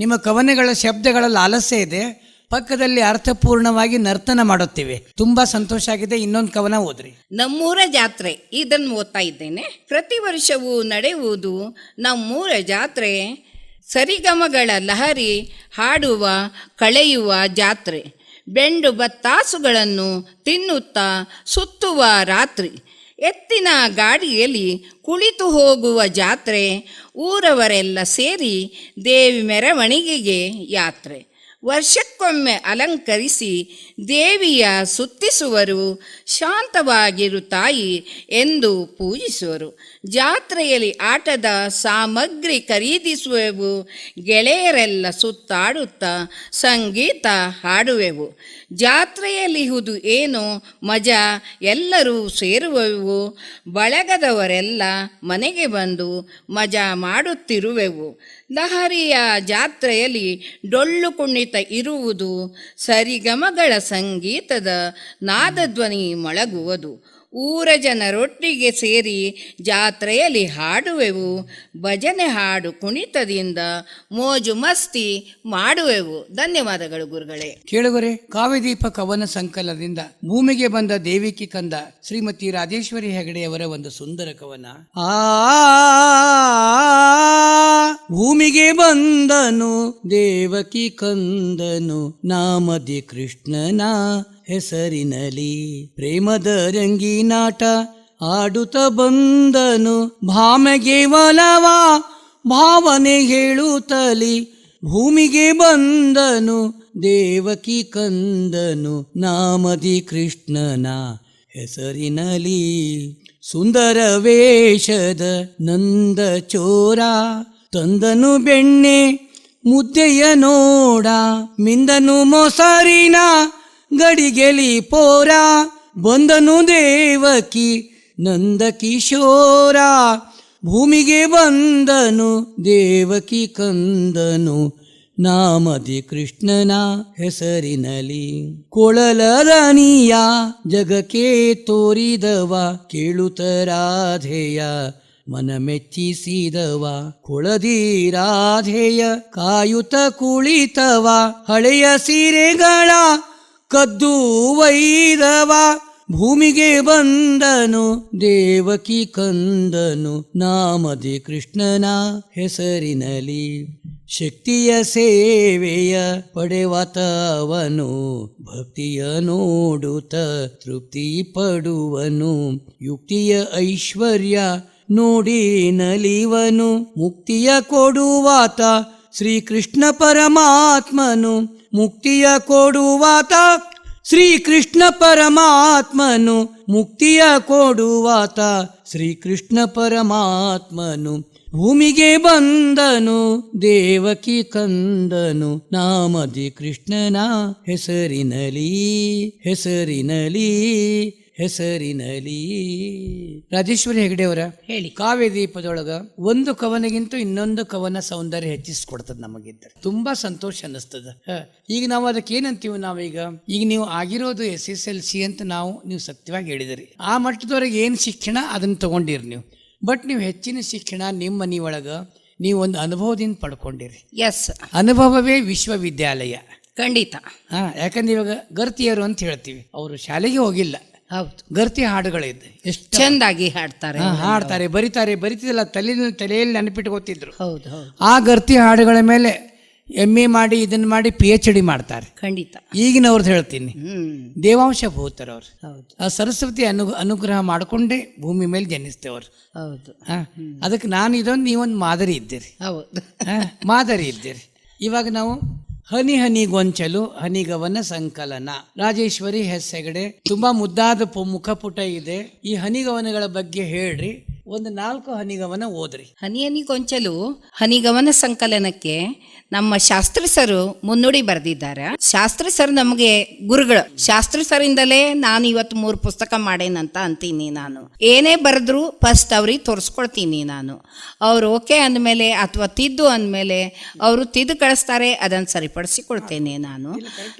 ನಿಮ್ಮ ಕವನಗಳ ಶಬ್ದಗಳಲ್ಲಿ ಆಲಸ್ಯ ಇದೆ, ಪಕ್ಕದಲ್ಲಿ ಅರ್ಥಪೂರ್ಣವಾಗಿ ನರ್ತನ ಮಾಡುತ್ತೀವಿ. ತುಂಬಾ ಸಂತೋಷ ಆಗಿದೆ. ಇನ್ನೊಂದು ಕವನ ಓದ್ರಿ. ನಮ್ಮೂರ ಜಾತ್ರೆ, ಇದನ್ನು ಓದ್ತಾ ಇದ್ದೇನೆ. ಪ್ರತಿ ವರ್ಷವೂ ನಡೆಯುವುದು ನಮ್ಮೂರ ಜಾತ್ರೆ, ಸರಿಗಮಗಳ ಲಹರಿ ಹಾಡುವ ಕಳೆಯುವ ಜಾತ್ರೆ, ಬೆಂಡು ಬತ್ತಾಸುಗಳನ್ನು ತಿನ್ನುತ್ತಾ ಸುತ್ತುವ ರಾತ್ರಿ, ಎತ್ತಿನ ಗಾಡಿಯಲ್ಲಿ ಕುಳಿತು ಹೋಗುವ ಜಾತ್ರೆ, ಊರವರೆಲ್ಲ ಸೇರಿ ದೇವಿ ಮೆರವಣಿಗೆಗೆ ಯಾತ್ರೆ. ವರ್ಷಕ್ಕೊಮ್ಮೆ ಅಲಂಕರಿಸಿ ದೇವಿಯ ಸುತ್ತಿಸುವರು, ಶಾಂತವಾಗಿರು ತಾಯಿ ಎಂದು ಪೂಜಿಸುವರು. ಜಾತ್ರೆಯಲ್ಲಿ ಆಟದ ಸಾಮಗ್ರಿ ಖರೀದಿಸುವೆವು, ಗೆಳೆಯರೆಲ್ಲ ಸುತ್ತಾಡುತ್ತಾ ಸಂಗೀತ ಹಾಡುವೆವು. ಜಾತ್ರೆಯಲ್ಲಿಹುದು ಏನೋ ಮಜಾ, ಎಲ್ಲರೂ ಸೇರುವೆವು, ಬಳಗದವರೆಲ್ಲ ಮನೆಗೆ ಬಂದು ಮಜಾ ಮಾಡುತ್ತಿರುವೆವು. ಲಹರಿಯ ಜಾತ್ರೆಯಲ್ಲಿ ಡೊಳ್ಳು ಕುಣಿತ ಇರುವುದು, ಸರಿಗಮಗಳ ಸಂಗೀತದ ನಾದಧ್ವನಿ ಮೊಳಗುವುದು. ಊರ ಜನರೊಟ್ಟಿಗೆ ಸೇರಿ ಜಾತ್ರೆಯಲ್ಲಿ ಹಾಡುವೆವು, ಭಜನೆ ಹಾಡು ಕುಣಿತದಿಂದ ಮೋಜು ಮಸ್ತಿ ಮಾಡುವೆವು. ಧನ್ಯವಾದಗಳು ಗುರುಗಳೇ. ಕೇಳುಗರೆ, ಕಾವ್ಯದೀಪ ಕವನ ಸಂಕಲನದಿಂದ ಭೂಮಿಗೆ ಬಂದ ದೇವಿಕಿ ಕಂದ ಶ್ರೀಮತಿ ರಾಜೇಶ್ವರಿ ಹೆಗಡೆಯವರ ಒಂದು ಸುಂದರ ಕವನ. ಭೂಮಿಗೆ ಬಂದನು ದೇವಕಿ ಕಂದನು, ನಾಮದಿ ಕೃಷ್ಣನ ಹೆಸರಿನಲಿ, ಪ್ರೇಮದ ರಂಗಿನಾಟ ಆಡುತ್ತ ಬಂದನು, ಭಾಮೆಗೆ ಒಲವ ಭಾವನೆ ಹೇಳುತ್ತಲಿ. ಭೂಮಿಗೆ ಬಂದನು ದೇವಕಿ ಕಂದನು, ನಾಮದಿ ಕೃಷ್ಣನ ಹೆಸರಿನಲಿ. ಸುಂದರ ವೇಷದ ನಂದ ಚೋರ ತಂದನು ಬೆಣ್ಣೆ ಮುದ್ದೆಯ ನೋಡ, ಮಿಂದನು ಮೊಸರಿನ ಗಡಿಗೆಲಿ ಪೋರ, ಬಂದನು ದೇವಕಿ ನಂದ ಕಿಶೋರ. ಭೂಮಿಗೆ ಬಂದನು ದೇವಕಿ ಕಂದನು, ನಾಮದಿ ಕೃಷ್ಣನ ಹೆಸರಿನಲಿ. ಕೊಳಲದನಿಯ ಜಗಕ್ಕೆ ತೋರಿದವ, ಕೇಳುತ್ತ ರಾಧೆಯ ಮನ ಮೆಚ್ಚಿಸಿದವ, ಕೊಳದಿ ರಾಧೆಯ ಕಾಯುತ್ತ ಕುಳಿತವ, ಹಳೆಯ ಸೀರೆಗಳ ಕದ್ದು ಒಯ್ದವ. ಭೂಮಿಗೆ ಬಂದನು ದೇವಕಿ ಕಂದನು, ನಾಮದಿ ಕೃಷ್ಣನ ಹೆಸರಿನಲಿ. ಶಕ್ತಿಯ ಸೇವೆಯ ಪಡೆವತವನು, ಭಕ್ತಿಯ ನೋಡುತ್ತ ತೃಪ್ತಿ ಪಡುವನು, ಯುಕ್ತಿಯ ಐಶ್ವರ್ಯ ನೋಡಿ ನಲಿವನು, ಮುಕ್ತಿಯ ಕೊಡುವಾತ ಶ್ರೀಕೃಷ್ಣ ಪರಮಾತ್ಮನು, ಮುಕ್ತಿಯ ಕೊಡುವಾತ ಶ್ರೀಕೃಷ್ಣ ಪರಮಾತ್ಮನು, ಮುಕ್ತಿಯ ಕೊಡುವಾತ ಶ್ರೀಕೃಷ್ಣ ಪರಮಾತ್ಮನು. ಭೂಮಿಗೆ ಬಂದನು ದೇವಕಿ ಕಂದನು, ನಾಮದಿ ಕೃಷ್ಣನ ಹೆಸರಿನಲಿ ಹೆಸರಿನಲಿ ಹೆಸರಿನಲಿ. ರಾಜೇಶ್ವರಿ ಹೆಗಡೆಯವರ ಹೇಳಿ. ಕಾವ್ಯದೀಪದೊಳಗ ಒಂದು ಕವನಗಿಂತ ಇನ್ನೊಂದು ಕವನ ಸೌಂದರ್ಯ ಹೆಚ್ಚಿಸ್ಕೊಡ್ತದ. ನಮಗಿದ್ದ ತುಂಬಾ ಸಂತೋಷ ಅನ್ನಿಸ್ತದ. ಈಗ ನಾವು ಅದಕ್ಕೆ ಏನಂತೀವಿ, ಈಗ ನೀವು ಆಗಿರೋದು SSLC ಅಂತ ನೀವು ಸತ್ಯವಾಗಿ ಹೇಳಿದಿರಿ. ಆ ಮಟ್ಟದವರೆಗೆ ಏನು ಶಿಕ್ಷಣ ಅದನ್ನ ತಗೊಂಡಿರಿ ನೀವು. ಬಟ್ ನೀವು ಹೆಚ್ಚಿನ ಶಿಕ್ಷಣ ನಿಮ್ಮ ಮನೆಯೊಳಗ ನೀವು ಒಂದು ಅನುಭವದಿಂದ ಪಡ್ಕೊಂಡಿರಿ. ಎಸ್, ಅನುಭವವೇ ವಿಶ್ವವಿದ್ಯಾಲಯ. ಖಂಡಿತ. ಯಾಕಂದ್ರೆ ಇವಾಗ ಗರ್ತಿಯರು ಅಂತ ಹೇಳ್ತೀವಿ, ಅವರು ಶಾಲೆಗೆ ಹೋಗಿಲ್ಲ. ಹೌದು, ಗರ್ತಿ ಹಾಡುಗಳಿದ್ದೆ, ಎಷ್ಟು ಚೆಂದಾಗಿ ಹಾಡ್ತಾರೆ, ಹಾಡ್ತಾರೆ, ಬರಿತಿದ್ದಲ್ಲ, ತಲೆಯಲ್ಲಿ ನೆನಪಿಟ್ಕೋತಿದ್ರು. ಹೌದು ಹೌದು. ಆ ಗರ್ತಿ ಹಾಡುಗಳ ಮೇಲೆ MA ಮಾಡಿ ಇದನ್ನ ಮಾಡಿ PhD ಮಾಡ್ತಾರೆ. ಖಂಡಿತ. ಈಗಿನವ್ರದ್ದು ಹೇಳ್ತೀನಿ, ದೇವಾಂಶ ಭೂತರವ್ರು. ಹೌದು. ಆ ಸರಸ್ವತಿ ಅನುಗ್ರಹ ಮಾಡಿಕೊಂಡೇ ಭೂಮಿ ಮೇಲೆ ಜನಿಸ್ತೇವ್ರು. ಹೌದು. ಅದಕ್ಕೆ ನಾನು ಇದೊಂದು ನೀವೊಂದು ಮಾದರಿ ಇದ್ದೀರಿ. ಹೌದು, ಮಾದರಿ ಇದ್ದೀರಿ. ಇವಾಗ ನಾವು ಹನಿ ಹನಿಗೊಂಚಲು ಹನಿಗವನ ಸಂಕಲನ, ರಾಜೇಶ್ವರಿ ಹೆಗ್ಗಡೆ, ತುಂಬಾ ಮುದ್ದಾದ ಮುಖಪುಟ ಇದೆ. ಈ ಹನಿಗವನಗಳ ಬಗ್ಗೆ ಹೇಳ್ರಿ, ಒಂದು 4 ಹನಿಗವನ ಓದ್ರಿ. ಹನಿ ಕೊಂಚಲು ಹನಿಗವನ ಸಂಕಲನಕ್ಕೆ ನಮ್ಮ ಶಾಸ್ತ್ರಿ ಸರು ಮುನ್ನುಡಿ ಬರೆದಿದ್ದಾರೆ. ಶಾಸ್ತ್ರಿ ಸರ್ ನಮಗೆ ಗುರುಗಳು. ಶಾಸ್ತ್ರಿ ಸರಿಂದಲೇ ನಾನು ಇವತ್ತು 3 ಪುಸ್ತಕ ಮಾಡೇನಂತ ಅಂತೀನಿ. ನಾನು ಏನೇ ಬರೆದ್ರು ಫಸ್ಟ್ ಅವ್ರಿಗೆ ತೋರಿಸ್ಕೊಳ್ತೀನಿ. ನಾನು ಅವ್ರು ಓಕೆ ಅಂದಮೇಲೆ ಅಥವಾ ತಿದ್ದು ಅಂದಮೇಲೆ ಅವರು ತಿದ್ದು ಕಳಿಸ್ತಾರೆ, ಅದನ್ನು ಸರಿಪಡಿಸಿಕೊಳ್ತೇನೆ. ನಾನು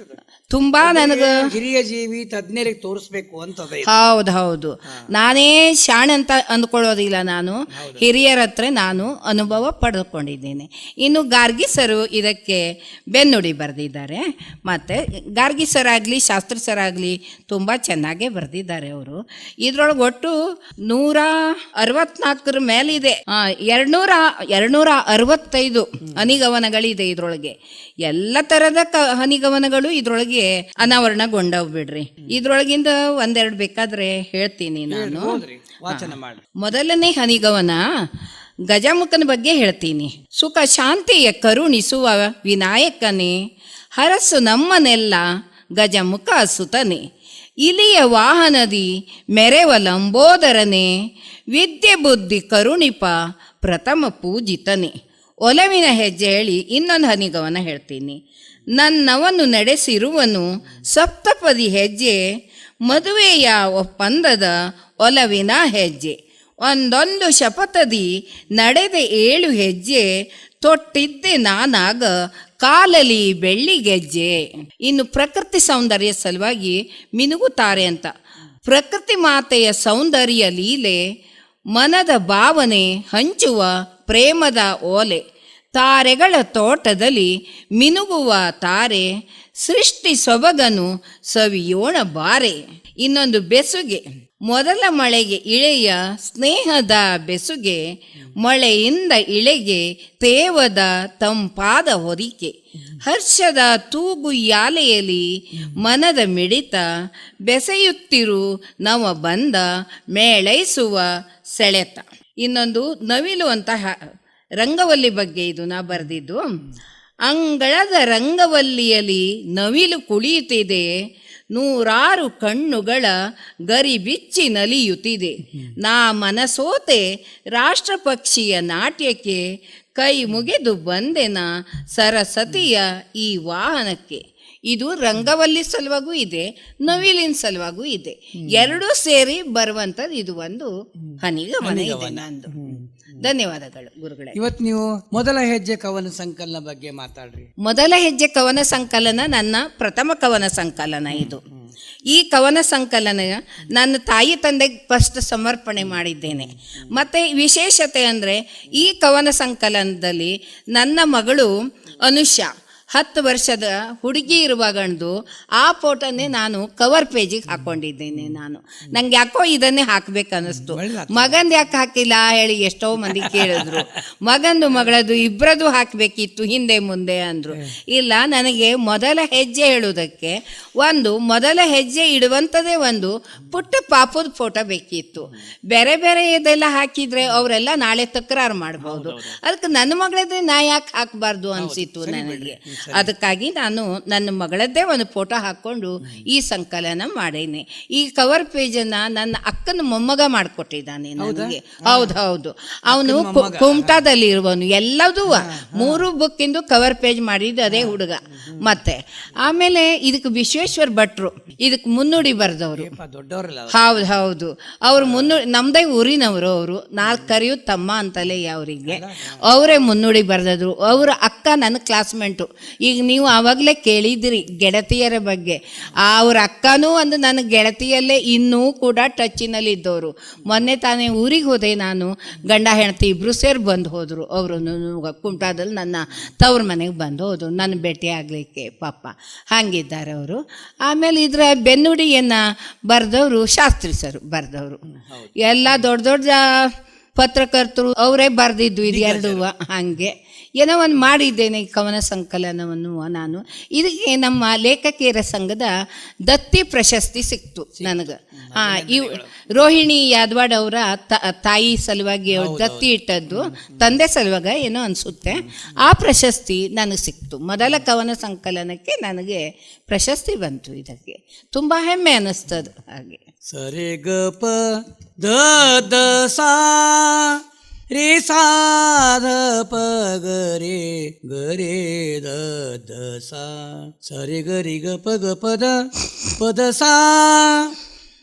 ತುಂಬಾ ನನಗೆ ಹಿರಿಯ ಜೀವಿ ತಜ್ಞರಿಗೆ ತೋರಿಸ್ಬೇಕು ಅಂತ. ಹೌದು. ನಾನೇ ಶಾಣೆ ಅಂತ ಅಂದ್ಕೊಳ್ಳೋದಿಲ್ಲ. ನಾನು ಹಿರಿಯರ ಹತ್ರ ನಾನು ಅನುಭವ ಪಡೆದುಕೊಂಡಿದ್ದೇನೆ. ಇನ್ನು ಗಾರ್ಗಿ ಸರು ಇದಕ್ಕೆ ಬೆನ್ನುಡಿ ಬರೆದಿದ್ದಾರೆ. ಮತ್ತು ಗಾರ್ಗಿ ಸರ್ ಆಗಲಿ ಶಾಸ್ತ್ರಿ ಸರ್ ಆಗಲಿ ತುಂಬ ಚೆನ್ನಾಗೇ ಬರೆದಿದ್ದಾರೆ ಅವರು. ಇದ್ರೊಳಗೆ ಒಟ್ಟು 164 ಮೇಲಿದೆ. 265 ಹನಿಗವನಗಳಿದೆ ಇದ್ರೊಳಗೆ. ಎಲ್ಲ ಥರದ ಹನಿಗವನಗಳು ಇದ್ರೊಳಗೆ ಅನಾವರಣಗೊಂಡವ್ ಬಿಡ್ರಿ. ಇದ್ರೊಳಗಿಂದ ಒಂದೆರಡು ಬೇಕಾದ್ರೆ ಹೇಳ್ತೀನಿ ನಾನು. ವಾಚನ ಮಾಡಿ. ಮೊದಲನೇ ಹನಿಗವನ ಗಜಮುಖನ ಬಗ್ಗೆ ಹೇಳ್ತೀನಿ. ಸುಖ ಶಾಂತಿಯ ಕರುಣಿಸುವ ವಿನಾಯಕನೇ, ಹರಸು ನಮ್ಮನೆಲ್ಲ ಗಜಮುಖ ಸುತನೆ. ಇಲಿಯ ವಾಹನದಿ ಮೆರೆವ ಲಂಬೋದರನೆ, ವಿದ್ಯೆ ಬುದ್ಧಿ ಕರುಣಿಪ ಪ್ರಥಮ ಪೂಜಿತನೆ. ಒಲವಿನ ಹೆಜ್ಜೆ ಹೇಳಿ ಇನ್ನೊಂದು ಹನಿಗವನ ಹೇಳ್ತೀನಿ. ನನ್ನವನು ನಡೆಸಿರುವನು ಸಪ್ತಪದಿ ಹೆಜ್ಜೆ, ಮದುವೆಯ ಒಪ್ಪಂದದ ಒಲವಿನ ಹೆಜ್ಜೆ. ಒಂದೊಂದು ಶಪಥದಿ ನಡೆದ 7 ಹೆಜ್ಜೆ, ತೊಟ್ಟಿದ್ದೆ ನಾನಾಗ ಕಾಲಲಿ ಬೆಳ್ಳಿ ಗೆಜ್ಜೆ. ಇನ್ನು ಪ್ರಕೃತಿ ಸೌಂದರ್ಯ ಸಲುವಾಗಿ ಮಿನುಗುತ್ತಾರೆ ಅಂತ. ಪ್ರಕೃತಿ ಮಾತೆಯ ಸೌಂದರ್ಯ ಲೀಲೆ, ಮನದ ಭಾವನೆ ಹಂಚುವ ಪ್ರೇಮದ ಓಲೆ. ತಾರೆಗಳ ತೋಟದಲ್ಲಿ ಮಿನುಗುವ ತಾರೆ, ಸೃಷ್ಟಿ ಸೊಬಗನು ಸವಿಯೋಣ ಬಾರೆ. ಇನ್ನೊಂದು ಬೆಸುಗೆ, ಮೊದಲ ಮಳೆಗೆ ಇಳೆಯ ಸ್ನೇಹದ ಬೆಸುಗೆ, ಮಳೆಯಿಂದ ಇಳೆಗೆ ತೇವದ ತಂಪಾದ ಹೊದಿಕೆ. ಹರ್ಷದ ತೂಗುಯ್ಯಾಲೆಯಲ್ಲಿ ಮನದ ಮಿಡಿತ, ಬೆಸೆಯುತ್ತಿರು ನವ ಬಂದ ಮೇಳೈಸುವ ಸೆಳೆತ. ಇನ್ನೊಂದು ನವಿಲು ಅಂತ ರಂಗವಲ್ಲಿ ಬಗ್ಗೆ ಇದು ನಾ ಬರೆದಿದ್ದು. ಅಂಗಳದ ರಂಗವಲ್ಲಿಯಲ್ಲಿ ನವಿಲು ಕುಳಿಯುತ್ತಿದೆ, 100 ಕಣ್ಣುಗಳ ಗರಿ ಬಿಚ್ಚಿ ನಲಿಯುತ್ತಿದೆ. ನಾ ಮನಸೋತೆ ರಾಷ್ಟ್ರ ಪಕ್ಷಿಯ ನಾಟ್ಯಕ್ಕೆ, ಕೈ ಮುಗಿದು ಬಂದೆನ ಸರಸ್ವತಿಯ ಈ ವಾಹನಕ್ಕೆ. ಇದು ರಂಗವಲ್ಲಿ ಸಲುವಾಗೂ ಇದೆ, ನವಿಲಿನ ಸಲುವಾಗೂ ಇದೆ. ಎರಡೂ ಸೇರಿ ಬರುವಂಥದ್ದು ಇದು ಒಂದು ಹನಿಗವನ ಇದೆ ನಂದು. ಧನ್ಯವಾದಗಳು ಗುರುಗಳೇ. ಇವತ್ತು ನೀವು ಮೊದಲ ಹೆಜ್ಜೆ ಕವನ ಸಂಕಲನ ಬಗ್ಗೆ ಮಾತಾಡ್ರಿ. ಮೊದಲ ಹೆಜ್ಜೆ ಕವನ ಸಂಕಲನ ನನ್ನ ಪ್ರಥಮ ಕವನ ಸಂಕಲನ ಇದು. ಈ ಕವನ ಸಂಕಲನ ನನ್ನ ತಾಯಿ ತಂದೆಗೆ ಫಸ್ಟ್ ಸಮರ್ಪಣೆ ಮಾಡಿದ್ದೇನೆ. ಮತ್ತು ವಿಶೇಷತೆ ಅಂದರೆ ಈ ಕವನ ಸಂಕಲನದಲ್ಲಿ ನನ್ನ ಮಗಳು ಅನುಷಾ 10 ವರ್ಷದ ಹುಡುಗಿ ಇರುವಾಗಂದು ಆ ಫೋಟೋನೇ ನಾನು ಕವರ್ ಪೇಜಿಗೆ ಹಾಕ್ಕೊಂಡಿದ್ದೇನೆ. ನಂಗೆ ಯಾಕೋ ಇದನ್ನೇ ಹಾಕ್ಬೇಕು ಅನ್ನಿಸ್ತು. ಮಗಂದು ಯಾಕೆ ಹಾಕಿಲ್ಲ ಹೇಳಿ ಎಷ್ಟೋ ಮಂದಿ ಕೇಳಿದ್ರು. ಮಗಂದು ಮಗಳದು ಇಬ್ಬರದು ಹಾಕಬೇಕಿತ್ತು ಹಿಂದೆ ಮುಂದೆ ಅಂದರು. ಇಲ್ಲ, ನನಗೆ ಮೊದಲ ಹೆಜ್ಜೆ ಹೇಳೋದಕ್ಕೆ ಮೊದಲ ಹೆಜ್ಜೆ ಇಡುವಂಥದ್ದೇ ಒಂದು ಪುಟ್ಟ ಪಾಪದ ಫೋಟೋ ಬೇಕಿತ್ತು. ಬೇರೆ ಬೇರೆ ಇದೆಲ್ಲ ಹಾಕಿದರೆ ಅವರೆಲ್ಲ ನಾಳೆ ತಕರಾರು ಮಾಡ್ಬೋದು. ಅದಕ್ಕೆ ನನ್ನ ಮಗಳದ್ದೇ ನಾ ಯಾಕೆ ಹಾಕಬಾರ್ದು ಅನಿಸಿತ್ತು ನನಗೆ. ಅದಕ್ಕಾಗಿ ನಾನು ನನ್ನ ಮಗಳದ್ದೇ ಒಂದು ಫೋಟೋ ಹಾಕ್ಕೊಂಡು ಈ ಸಂಕಲನ ಮಾಡೇನೆ. ಈ ಕವರ್ ಪೇಜನ್ನು ನನ್ನ ಅಕ್ಕನ ಮೊಮ್ಮಗ ಮಾಡಿಕೊಟ್ಟಿದ್ದಾನೆ ನನಗೆ. ಹೌದು, ಅವನು ಕುಮಟಾದಲ್ಲಿ ಇರುವನು. ಎಲ್ಲದೂ 3 ಬುಕ್ಕಿಂದು ಕವರ್ ಪೇಜ್ ಮಾಡಿದ್ದು ಅದೇ ಹುಡುಗ. ಮತ್ತೆ ಆಮೇಲೆ ಇದಕ್ಕೆ ವಿಶ್ವೇಶ್ವರ ಭಟ್ರು ಇದಕ್ಕೆ ಮುನ್ನುಡಿ ಬರೆದವರು. ಹೌದು, ಅವ್ರು ನಮ್ದೇ ಊರಿನವರು. ಅವರು 4 ಕರೆಯು ತಮ್ಮ ಅಂತಲೇ ಅವರಿಗೆ ಅವರೇ ಮುನ್ನುಡಿ ಬರೆದರು. ಅವರ ಅಕ್ಕ ನನ್ನ ಕ್ಲಾಸ್ಮೇಟು. ಈಗ ನೀವು ಆವಾಗಲೇ ಕೇಳಿದಿರಿ ಗೆಳತಿಯರ ಬಗ್ಗೆ. ಅವ್ರ ಅಕ್ಕನೂ ಒಂದು ನನ್ನ ಗೆಳತಿಯಲ್ಲೇ ಇನ್ನೂ ಕೂಡ ಟಚ್ಚಿನಲ್ಲಿ ಇದ್ದವರು. ಮೊನ್ನೆ ತಾನೇ ಊರಿಗೆ ಹೋದೆ ನಾನು. ಗಂಡ ಹೆಂಡತಿ ಇಬ್ಬರು ಸೇರಿ ಬಂದು ಹೋದರು. ಅವರು ಕುಮಟಾದಲ್ಲಿ ನನ್ನ ತವ್ರ ಮನೆಗೆ ಬಂದು ಹೋದರು ನನ್ನ ಭೇಟಿ ಆಗಲಿಕ್ಕೆ. ಪಾಪ ಹಾಗಿದ್ದಾರೆ ಅವರು. ಆಮೇಲೆ ಇದರ ಬೆನ್ನುಡಿಯನ್ನು ಬರೆದವರು ಶಾಸ್ತ್ರಿ ಸರ್ ಬರೆದವರು. ಎಲ್ಲ ದೊಡ್ಡ ದೊಡ್ಡ ಪತ್ರಕರ್ತರು ಅವರೇ ಬರೆದಿದ್ದು ಇದು ಎರಡು. ಹಾಗೆ ಏನೋ ಒಂದು ಮಾಡಿದ್ದೇನೆ ಈ ಕವನ ಸಂಕಲನವನ್ನು ನಾನು. ಇದಕ್ಕೆ ನಮ್ಮ ಲೇಖಕಿಯರ ಸಂಘದ ದತ್ತಿ ಪ್ರಶಸ್ತಿ ಸಿಕ್ತು ನನಗೆ. ರೋಹಿಣಿ ಯಾದವಾಡ್ ಅವರ ತಾಯಿ ಸಲುವಾಗಿ ದತ್ತಿ ಇಟ್ಟದ್ದು, ತಂದೆ ಸಲುವಾಗ ಏನೋ ಅನಿಸುತ್ತೆ. ಆ ಪ್ರಶಸ್ತಿ ನನಗೆ ಸಿಕ್ತು. ಮೊದಲ ಕವನ ಸಂಕಲನಕ್ಕೆ ನನಗೆ ಪ್ರಶಸ್ತಿ ಬಂತು. ಇದಕ್ಕೆ ತುಂಬ ಹೆಮ್ಮೆ ಅನ್ನಿಸ್ತದೆ. ಹಾಗೆ ಸರಿ ಗ ಪ ದ ದ ಸಾ ರೇ ಸಾ ದ ಪ ಗ ರೇ ಗ ರೇ ದ ದ ಸಾ ಸರಿ ಗ ರಿ ಗ ಪ ಗ ಪ ದ ಸಾ.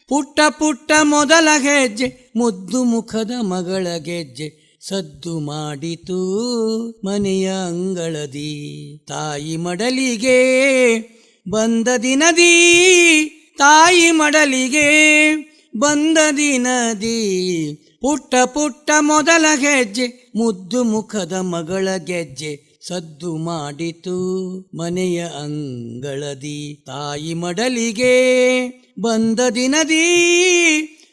ಪುಟ್ಟ ಪುಟ್ಟ ಮೊದಲ ಹೆಜ್ಜೆ ಮುದ್ದು ಮುಖದ ಮಗಳ ಗೆಜ್ಜೆ ಸದ್ದು ಮಾಡಿತು ಮನೆಯ ಅಂಗಳದಿ. ತಾಯಿ ಮಡಲಿಗೆ ಬಂದ ದಿನದಿ, ತಾಯಿ ಮಡಲಿಗೆ ಬಂದ ದಿನದಿ. ಪುಟ್ಟ ಪುಟ್ಟ ಮೊದಲ ಹೆಜ್ಜೆ ಮುದ್ದು ಮುಖದ ಮಗಳ ಗೆಜ್ಜೆ ಸದ್ದು ಮಾಡಿತು ಮನೆಯ ಅಂಗಳದಿ. ತಾಯಿ ಮಡಲಿಗೆ ಬಂದ ದಿನದಿ,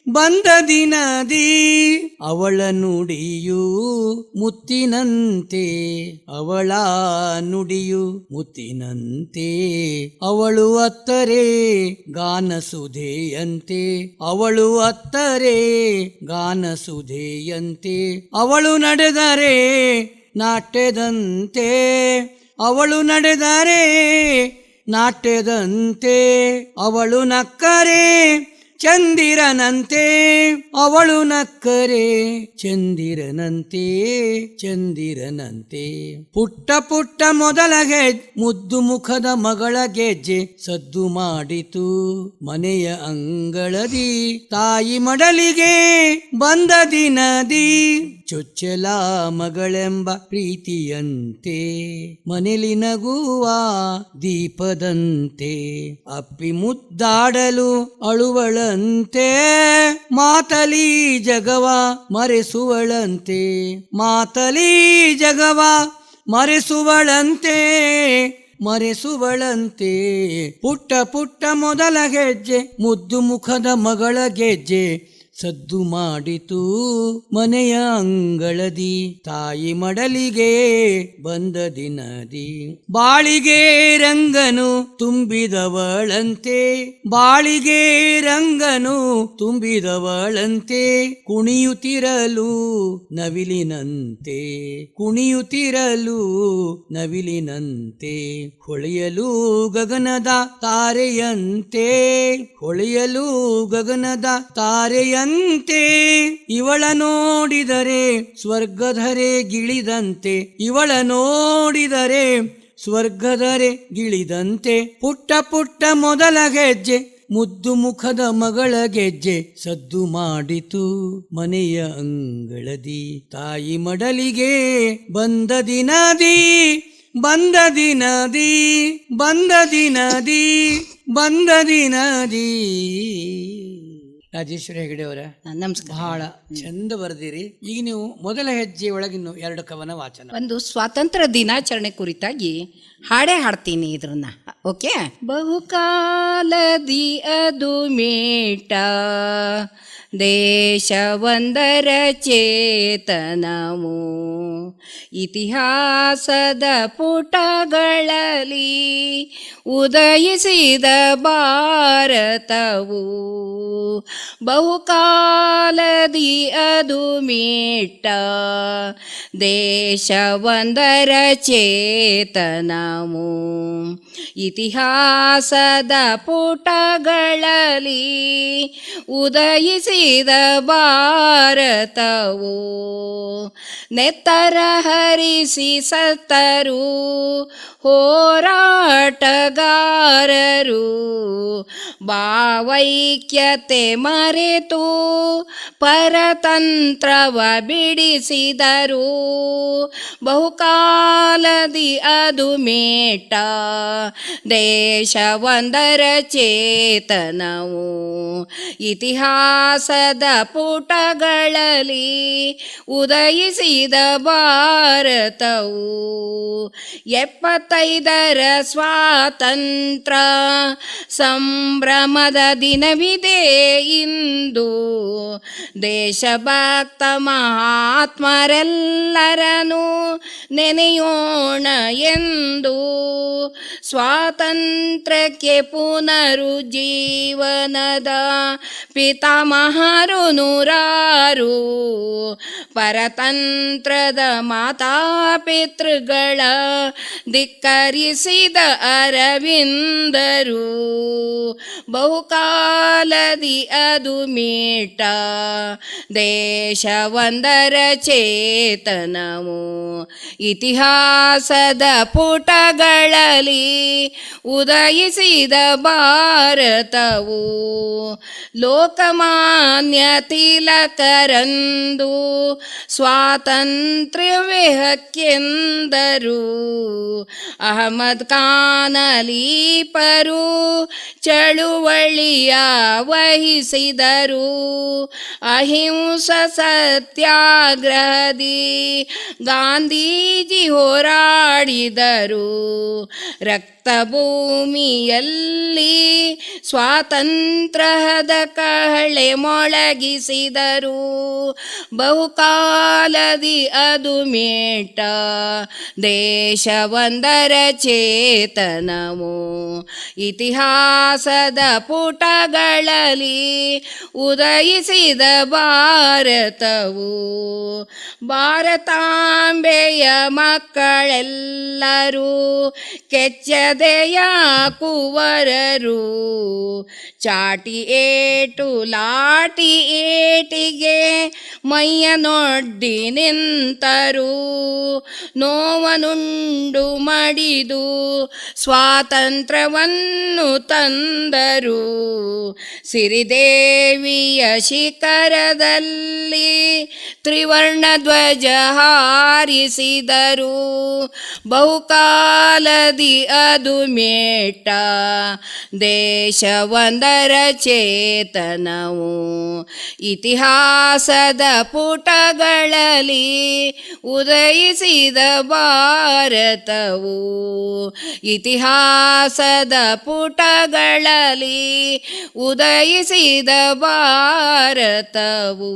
ಬಂದ ದಿನದಿ ಅವಳ ನುಡಿಯು ಮುತ್ತಿನಂತೆ, ಅವಳ ನುಡಿಯು ಮುತ್ತಿನಂತೆ, ಅವಳು ಅತ್ತರೆ ಗಾನಸುಧೆಯಂತೆ, ಅವಳು ಅತ್ತರೆ ಗಾನಸುಧೆಯಂತೆ, ಅವಳು ನಡೆದರೆ ನಾಟ್ಯದಂತೆ, ಅವಳು ನಡೆದರೆ ನಾಟ್ಯದಂತೆ, ಅವಳು ನಕ್ಕರೆ ಚಂದಿರನಂತೆ, ಅವಳು ನಕ್ಕರೆ ಚಂದಿರನಂತೆ, ಚಂದಿರನಂತೆ. ಪುಟ್ಟ ಪುಟ್ಟ ಮೊದಲ ಮುದ್ದು ಮುಖದ ಮಗಳ ಗೆಜ್ಜೆ ಸದ್ದು ಮಾಡಿತು ಮನೆಯ ಅಂಗಳದಿ, ತಾಯಿ ಮಡಲಿಗೆ ಬಂದ ದಿನದಿ, ಚೊಚ್ಚಲ ಮಗಳೆಂಬ ಪ್ರೀತಿಯಂತೆ, ಮನೆಲಿ ನಗುವ ದೀಪದಂತೆ, ಅಪ್ಪಿ ಮುದ್ದಾಡಲು ಅಳುವಳಂತೆ, ಮಾತಲಿ ಜಗವ ಮರೆಸುವಳಂತೆ, ಮಾತಲಿ ಜಗವ ಮರೆಸುವಳಂತೆ, ಮರೆಸುವಳಂತೆ. ಪುಟ್ಟ ಪುಟ್ಟ ಮೊದಲ ಗೆಜ್ಜೆ ಮುದ್ದು ಮುಖದ ಮಗಳ ಗೆಜ್ಜೆ ಸದ್ದು ಮಾಡಿತು ಮನೆಯ ಅಂಗಳದಿ, ತಾಯಿ ಮಡಲಿಗೆ ಬಂದ ದಿನದಿ. ಬಾಳಿಗೆ ರಂಗನು ತುಂಬಿದವಳಂತೆ, ಬಾಳಿಗೆ ರಂಗನು ತುಂಬಿದವಳಂತೆ, ಕುಣಿಯುತ್ತಿರಲು ನವಿಲಿನಂತೆ, ಕುಣಿಯುತ್ತಿರಲು ನವಿಲಿನಂತೆ, ಹೊಳೆಯಲು ಗಗನದ ತಾರೆಯಂತೆ, ಹೊಳೆಯಲು ಗಗನದ ತಾರೆಯಂತೆ, ಇವಳ ನೋಡಿದರೆ ಸ್ವರ್ಗಧರೆ ಗಿಳಿದಂತೆ, ಇವಳ ನೋಡಿದರೆ ಸ್ವರ್ಗಧರೆ ಗಿಳಿದಂತೆ. ಪುಟ್ಟ ಪುಟ್ಟ ಮೊದಲ ಗೆಜ್ಜೆ ಮುದ್ದು ಮುಖದ ಮಗಳ ಗೆಜ್ಜೆ ಸದ್ದು ಮಾಡಿತು ಮನೆಯ ಅಂಗಳದಿ, ತಾಯಿ ಮಡಲಿಗೆ ಬಂದ ದಿನದಿ, ಬಂದ ದಿನದಿ, ಬಂದ ದಿನದಿ, ಬಂದ ದಿನದಿ. ರಾಜೇಶ್ವರಿ ಹೆಗಡೆ ಅವರ ನಮಸ್ಕಾರ. ಬಹಳ ಚಂದ ಬರೆದಿರಿ. ಈಗ ನೀವು ಮೊದಲ ಹೆಜ್ಜೆ ಒಳಗಿನ್ನು 2 ಕವನ ವಾಚನ. ಒಂದು ಸ್ವಾತಂತ್ರ್ಯ ದಿನಾಚರಣೆ ಕುರಿತಾಗಿ ಹಾಡೇ ಹಾಡ್ತೀನಿ ಇದ್ರನ್ನ. ಓಕೆ. ಬಹುಕಾಲದಿ ಅದು ಮೇಟ ದೇಶವೊಂದರ ಚೇತನವು, ಇತಿಹಾಸದ ಪುಟಗಳಲ್ಲಿ ಉದಯಿಸಿದ ಭಾರತವು, ಬಹುಕಾಲದಿ ಅದು ಮೇಟ ದೇಶವೊಂದರ ಚೇತನವು, ಇತಿಹಾಸದ ಪುಟಗಳಲ್ಲಿ ಉದಯಿಸಿದ ಭಾರತವು, ನೆತ್ತರ ಹರಿಸಿ ಸತ್ತರು ಹೋರಾಟಗಾರರು, ಭಾವೈಕ್ಯತೆ ಮರೆತು ಪರತಂತ್ರವ ಬಿಡಿಸಿದರು, ಬಹುಕಾಲದಿ ಅದು ಮೇಟ ದೇಶವೊಂದರ ಚೇತನವು, ಇತಿಹಾಸದ ಪುಟಗಳಲ್ಲಿ ಉದಯಿಸಿದ ಭಾರತವು, 75ರ ಸ್ವಾತಂತ್ರ್ಯ ಸಂಭ್ರಮದ ದಿನವಿದೆ ಇಂದು, ದೇಶಭಕ್ತ ಮಹಾತ್ಮರೆಲ್ಲರನ್ನು ನೆನೆಯೋಣ ಎಂದು, ಸ್ವಾತಂತ್ರ್ಯಕ್ಕೆ ಪುನರುಜ್ಜೀವನದ ಪಿತಾಮಹರು ನೂರಾರು, ಪರತಂತ್ರದ ಮಾತಾಪಿತೃಗಳ ಧಿಕ್ಕರಿಸಿದ ಅರವಿಂದರು, ಬಹುಕಾಲದಿ ಅದು ಮೇಟ ದೇಶವೊಂದರ ಚೇತನವು, ಇತಿಹಾಸದ ಪುಟಗಳಲ್ಲಿ ಉದಯಿಸಿದ ಭಾರತವು, ಲೋಕಮಾನ್ಯ ತಿಲಕರಂದು ಸ್ವಾತಂತ್ರ್ಯವೇ ಹಕ್ಕೆಂದರು, ಅಹಮದ್ ಖಾನಲೀಪರು ಚಳುವಳಿಯ ವಹಿಸಿದರು, ಅಹಿಂಸ ಸತ್ಯಾಗ್ರಹದಿ ಗಾಂಧೀಜಿ ಹೋರಾಡಿದರು, ರಕ್ತಭೂಮಿಯಲ್ಲಿ ಸ್ವಾತಂತ್ರ್ಯದ ಕಹಳೆ ಮೊಳಗಿಸಿದರು. ಬಹುಕಾಲದಿ ಅದು ಮೇಟ ದೇಶವೊಂದರ ಚೇತನವು. ಇತಿಹಾಸದ ಪುಟಗಳಲ್ಲಿ ಉದಯಿಸಿದ ಭಾರತವು. ಭಾರತಾಂಬೆಯ ಮಕ್ಕಳೆಲ್ಲರೂ ಕೆಚ್ಚದೆಯ ಕುವರರು. ಚಾಟಿ ಏಟು ಲಾಟಿ ಏಟಿಗೆ ಮೈಯನೊಡ್ಡಿ ನಿಂತರು. ನೋವನುಂಡು ಮಡಿದು ಸ್ವಾತಂತ್ರ್ಯವನ್ನು ತಂದರು. ಸಿರಿದೇವಿಯ ಶಿಖರದಲ್ಲಿ ತ್ರಿವರ್ಣ ಧ್ವಜ ಹಾರಿಸಿದರು. ಬಹುಕಾಲದಿ ಅದು ಮೇಟ ದೇಶವೊಂದರ ಚೇತನವು. ಇತಿಹಾಸದ ಪುಟಗಳಲ್ಲಿ ಉದಯಿಸಿದ ಭಾರತವು. ಇತಿಹಾಸದ ಪುಟಗಳಲ್ಲಿ ಉದಯಿಸಿದ ಭಾರತವು.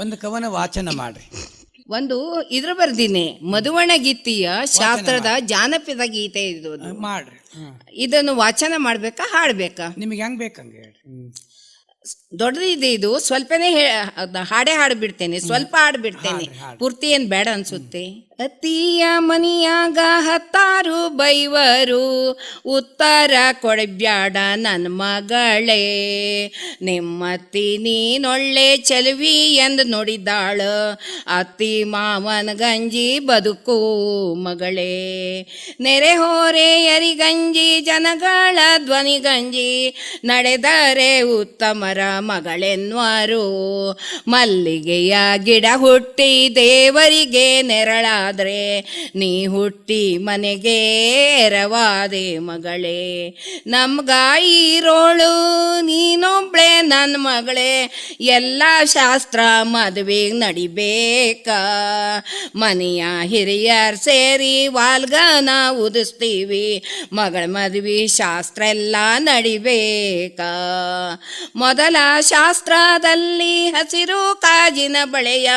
ಒಂದು ಕವನ ವಾಚನ ಮಾಡ್ರಿ. ಒಂದು ಇದ್ರ ಬರ್ದಿನಿ, ಮಧುವಣಗೀತಿಯ ಶಾಸ್ತ್ರದ ಜಾನಪದ ಗೀತೆ ಇದು. ಮಾಡ್ರಿ. ಇದನ್ನು ವಾಚನ ಮಾಡ್ಬೇಕಾ ಹಾಡ್ಬೇಕಾ? ನಿಮಗೆ ಹೆಂಗ್ ಬೇಕಂಗೆ ಹೇಳ್ರಿ. ದೊಡ್ಡದಿದೆ ಇದು, ಸ್ವಲ್ಪನೇ ಹಾಡೇ ಹಾಡ್ಬಿಡ್ತೇನೆ, ಸ್ವಲ್ಪ ಹಾಡ್ಬಿಡ್ತೇನೆ, ಪೂರ್ತಿ ಏನ್ ಬೇಡ ಅನ್ಸುತ್ತೆ. ಅತ್ತಿಯ ಮನಿಯಾಗ ಹತ್ತಾರು ಬೈವರು, ಉತ್ತರ ಕೊಡಬ್ಯಾಡ ನನ್ನ ಮಗಳೇ. ನಿಮ್ಮತ್ತಿ ನೀನೊಳ್ಳೆ ಚೆಲುವಿ ಎಂದು ನುಡಿದಾಳ, ಅತ್ತಿ ಮಾವನ ಗಂಜಿ ಬದುಕು ಮಗಳೇ. ನೆರೆ ಹೊರೆಯರಿಗಂಜಿ ಜನಗಳ ಧ್ವನಿ ಗಂಜಿ, ನಡೆದರೆ ಉತ್ತಮರ ಮಗಳೆನ್ನುವರು. ಮಲ್ಲಿಗೆಯ ಗಿಡ ಹುಟ್ಟಿ ದೇವರಿಗೆ ನೆರಳಾದ್ರೆ, ನೀ ಹುಟ್ಟಿ ಮನೆಗೆ ಎರವಾದೆ ಮಗಳೇ. ನಮ್ಗಾಯಿರೋಳು ನೀನೊಬ್ಳೆ ನನ್ನ ಮಗಳೇ, ಎಲ್ಲ ಶಾಸ್ತ್ರ ಮದುವೆಗೆ ನಡಿಬೇಕ. ಮನೆಯ ಹಿರಿಯರ್ ಸೇರಿ ವಾಲ್ಗನ ಉದಿಸ್ತೀವಿ, ಮಗಳ ಮದುವೆ ಶಾಸ್ತ್ರ ಎಲ್ಲ ನಡಿಬೇಕ. ಮೊದಲ ಶಾಸ್ತ್ರದಲ್ಲಿ ಹಸಿರು ಕಾಜಿನ ಬಳೆಯ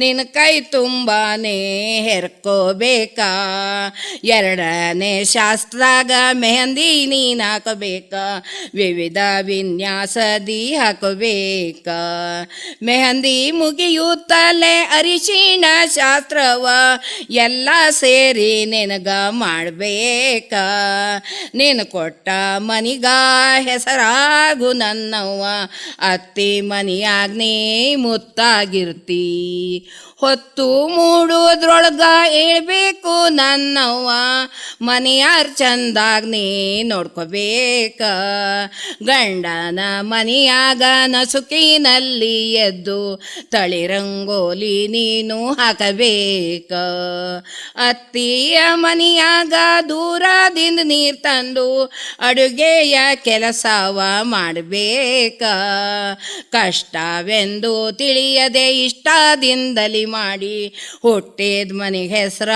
ನಿನ್ನ ಕೈ ತುಂಬಾನೇ ಹೆರ್ಕೋಬೇಕ. ಎರಡನೇ ಶಾಸ್ತ್ರದಾಗ ಮೆಹಂದಿ ನೀನು ಹಾಕಬೇಕ, ವಿವಿಧ ವಿನ್ಯಾಸದಿ ಹಾಕಬೇಕ. ಮೆಹಂದಿ ಮುಗಿಯುತ್ತಲೇ ಅರಿಶಿಣ ಶಾಸ್ತ್ರವ ಎಲ್ಲ ಸೇರಿ ನಿನಗ ಮಾಡಬೇಕ. ನೀನು ಕೊಟ್ಟ ಮನಿಗ ಹೆಸರಾಗು ನನ್ನವ್ವ, ಅತ್ತಿ ಮನಿಯಾಗ ನೀ ಮುತ್ತಾಗಿರ್ತಿ. ಹೊತ್ತು ಮೂಡುದ್ರೊಳಗ ಹೇಳ್ಬೇಕು ನನ್ನವ್ವ, ಮನೆಯಾರ್ ಚಂದಾಗ ನೀ ನೋಡ್ಕೋಬೇಕ. ಗಂಡನ ಮನೆಯಾಗ ನಸುಕಿನಲ್ಲಿ ಎದ್ದು ತಳಿರಂಗೋಲಿ ನೀನು ಹಾಕಬೇಕ. ಅತ್ತಿಯ ಮನೆಯಾಗ ದೂರದಿಂದ ನೀರು ತಂದು ಅಡುಗೆಯ ಕೆಲಸವ ಮಾಡಬೇಕ. ಕಷ್ಟವೆಂದು ತಿಳಿಯದೆ ಇಷ್ಟದಿಂದಲಿ ಮಾಡಿ ಹುಟ್ಟಿದ ಮನೆಗೆ ಹೆಸರ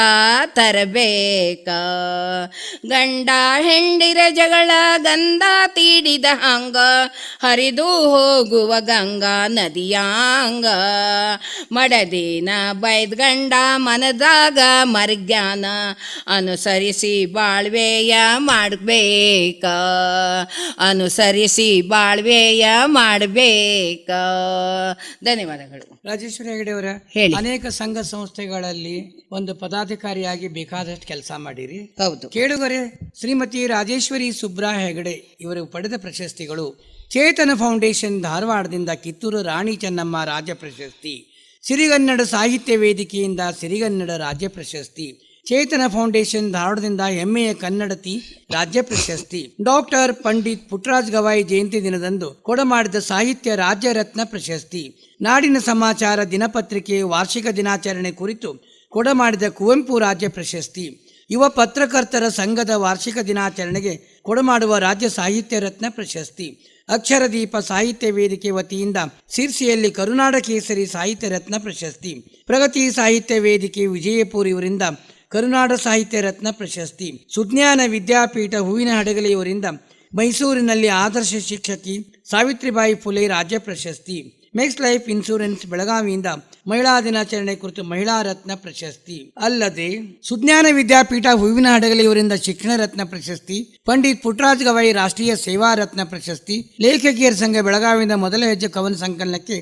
ತರಬೇಕ. ಗಂಡ ಹೆಂಡಿರ ಜಗಳ ಗಂಧ ತೀಡಿದ ಹಂಗ, ಹರಿದು ಹೋಗುವ ಗಂಗಾ ನದಿಯಾಂಗ. ಮಡದಿನ ಬೈದ್ ಗಂಡ ಮನದಾಗ ಮರ್ಗ್ಯಾನ, ಅನುಸರಿಸಿ ಬಾಳ್ವೆಯ ಮಾಡಬೇಕ. ಅನುಸರಿಸಿ ಬಾಳ್ವೆಯ ಮಾಡಬೇಕ. ಧನ್ಯವಾದಗಳು. ರಾಜೇಶ್ವರಿ ಹೆಗಡೆ ಅವರ ಹೇಳಿ. ಅನೇಕ ಸಂಘ ಸಂಸ್ಥೆಗಳಲ್ಲಿ ಒಂದು ಪದಾಧಿಕಾರಿಯಾಗಿ ಬೇಕಾದಷ್ಟು ಕೆಲಸ ಮಾಡಿರಿ. ಹೌದು. ಕೇಳುಗರೆ, ಶ್ರೀಮತಿ ರಾಜೇಶ್ವರಿ ಸುಬ್ರಾ ಹೆಗಡೆ ಇವರು ಪಡೆದ ಪ್ರಶಸ್ತಿಗಳು: ಚೇತನ ಫೌಂಡೇಶನ್ ಧಾರವಾಡದಿಂದ ಕಿತ್ತೂರು ರಾಣಿ ಚೆನ್ನಮ್ಮ ರಾಜ್ಯ ಪ್ರಶಸ್ತಿ, ಸಿರಿಗನ್ನಡ ಸಾಹಿತ್ಯ ವೇದಿಕೆಯಿಂದ ಸಿರಿಗನ್ನಡ ರಾಜ್ಯ ಪ್ರಶಸ್ತಿ, ಚೇತನ ಫೌಂಡೇಶನ್ ಧಾರವಾಡದಿಂದ ಹೆಮ್ಮೆಯ ಕನ್ನಡತಿ ರಾಜ್ಯ ಪ್ರಶಸ್ತಿ, ಡಾಕ್ಟರ್ ಪಂಡಿತ್ ಪುಟ್ಟರಾಜ್ ಗವಾಯಿ ಜಯಂತಿ ದಿನದಂದು ಕೊಡಮಾಡಿದ ಸಾಹಿತ್ಯ ರಾಜ್ಯ ರತ್ನ ಪ್ರಶಸ್ತಿ, ನಾಡಿನ ಸಮಾಚಾರ ದಿನಪತ್ರಿಕೆ ವಾರ್ಷಿಕ ದಿನಾಚರಣೆ ಕುರಿತು ಕೊಡಮಾಡಿದ ಕುವೆಂಪು ರಾಜ್ಯ ಪ್ರಶಸ್ತಿ, ಯುವ ಪತ್ರಕರ್ತರ ಸಂಘದ ವಾರ್ಷಿಕ ದಿನಾಚರಣೆಗೆ ಕೊಡಮಾಡುವ ರಾಜ್ಯ ಸಾಹಿತ್ಯ ರತ್ನ ಪ್ರಶಸ್ತಿ, ಅಕ್ಷರದೀಪ ಸಾಹಿತ್ಯ ವೇದಿಕೆ ವತಿಯಿಂದ ಸಿರ್ಸಿಯಲ್ಲಿ ಕರುನಾಡ ಕೇಸರಿ ಸಾಹಿತ್ಯ ರತ್ನ ಪ್ರಶಸ್ತಿ, ಪ್ರಗತಿ ಸಾಹಿತ್ಯ ವೇದಿಕೆ ವಿಜಯಪುರ ಇವರಿಂದ ಕರುನಾಡ ಸಾಹಿತ್ಯ ರತ್ನ ಪ್ರಶಸ್ತಿ, ಸುಜ್ಞಾನ ವಿದ್ಯಾಪೀಠ ಹೂವಿನ ಹಡಗಲಿ ಇವರಿಂದ ಮೈಸೂರಿನಲ್ಲಿ ಆದರ್ಶ ಶಿಕ್ಷಕಿ ಸಾವಿತ್ರಿಬಾಯಿ ಫುಲೆ ರಾಜ್ಯ ಪ್ರಶಸ್ತಿ, ಮೇಕ್ಸ್ ಲೈಫ್ ಇನ್ಶೂರೆನ್ಸ್ ಬೆಳಗಾವಿಯಿಂದ ಮಹಿಳಾ ದಿನಾಚರಣೆ ಕುರಿತು ಮಹಿಳಾ ರತ್ನ ಪ್ರಶಸ್ತಿ, ಅಲ್ಲದೆ ಸುಜ್ಞಾನ ವಿದ್ಯಾಪೀಠ ಹೂವಿನ ಹಡಗಲಿ ಇವರಿಂದ ಶಿಕ್ಷಣ ರತ್ನ ಪ್ರಶಸ್ತಿ, ಪಂಡಿತ್ ಪುಟ್ಟರಾಜ್ ಗವಾಯಿ ರಾಷ್ಟ್ರೀಯ ಸೇವಾ ರತ್ನ ಪ್ರಶಸ್ತಿ, ಲೇಖಕಿಯರ ಸಂಘ ಬೆಳಗಾವಿಯಿಂದ ಮೊದಲ ಹೆಜ್ಜೆ ಕವನ ಸಂಕಲನಕ್ಕೆ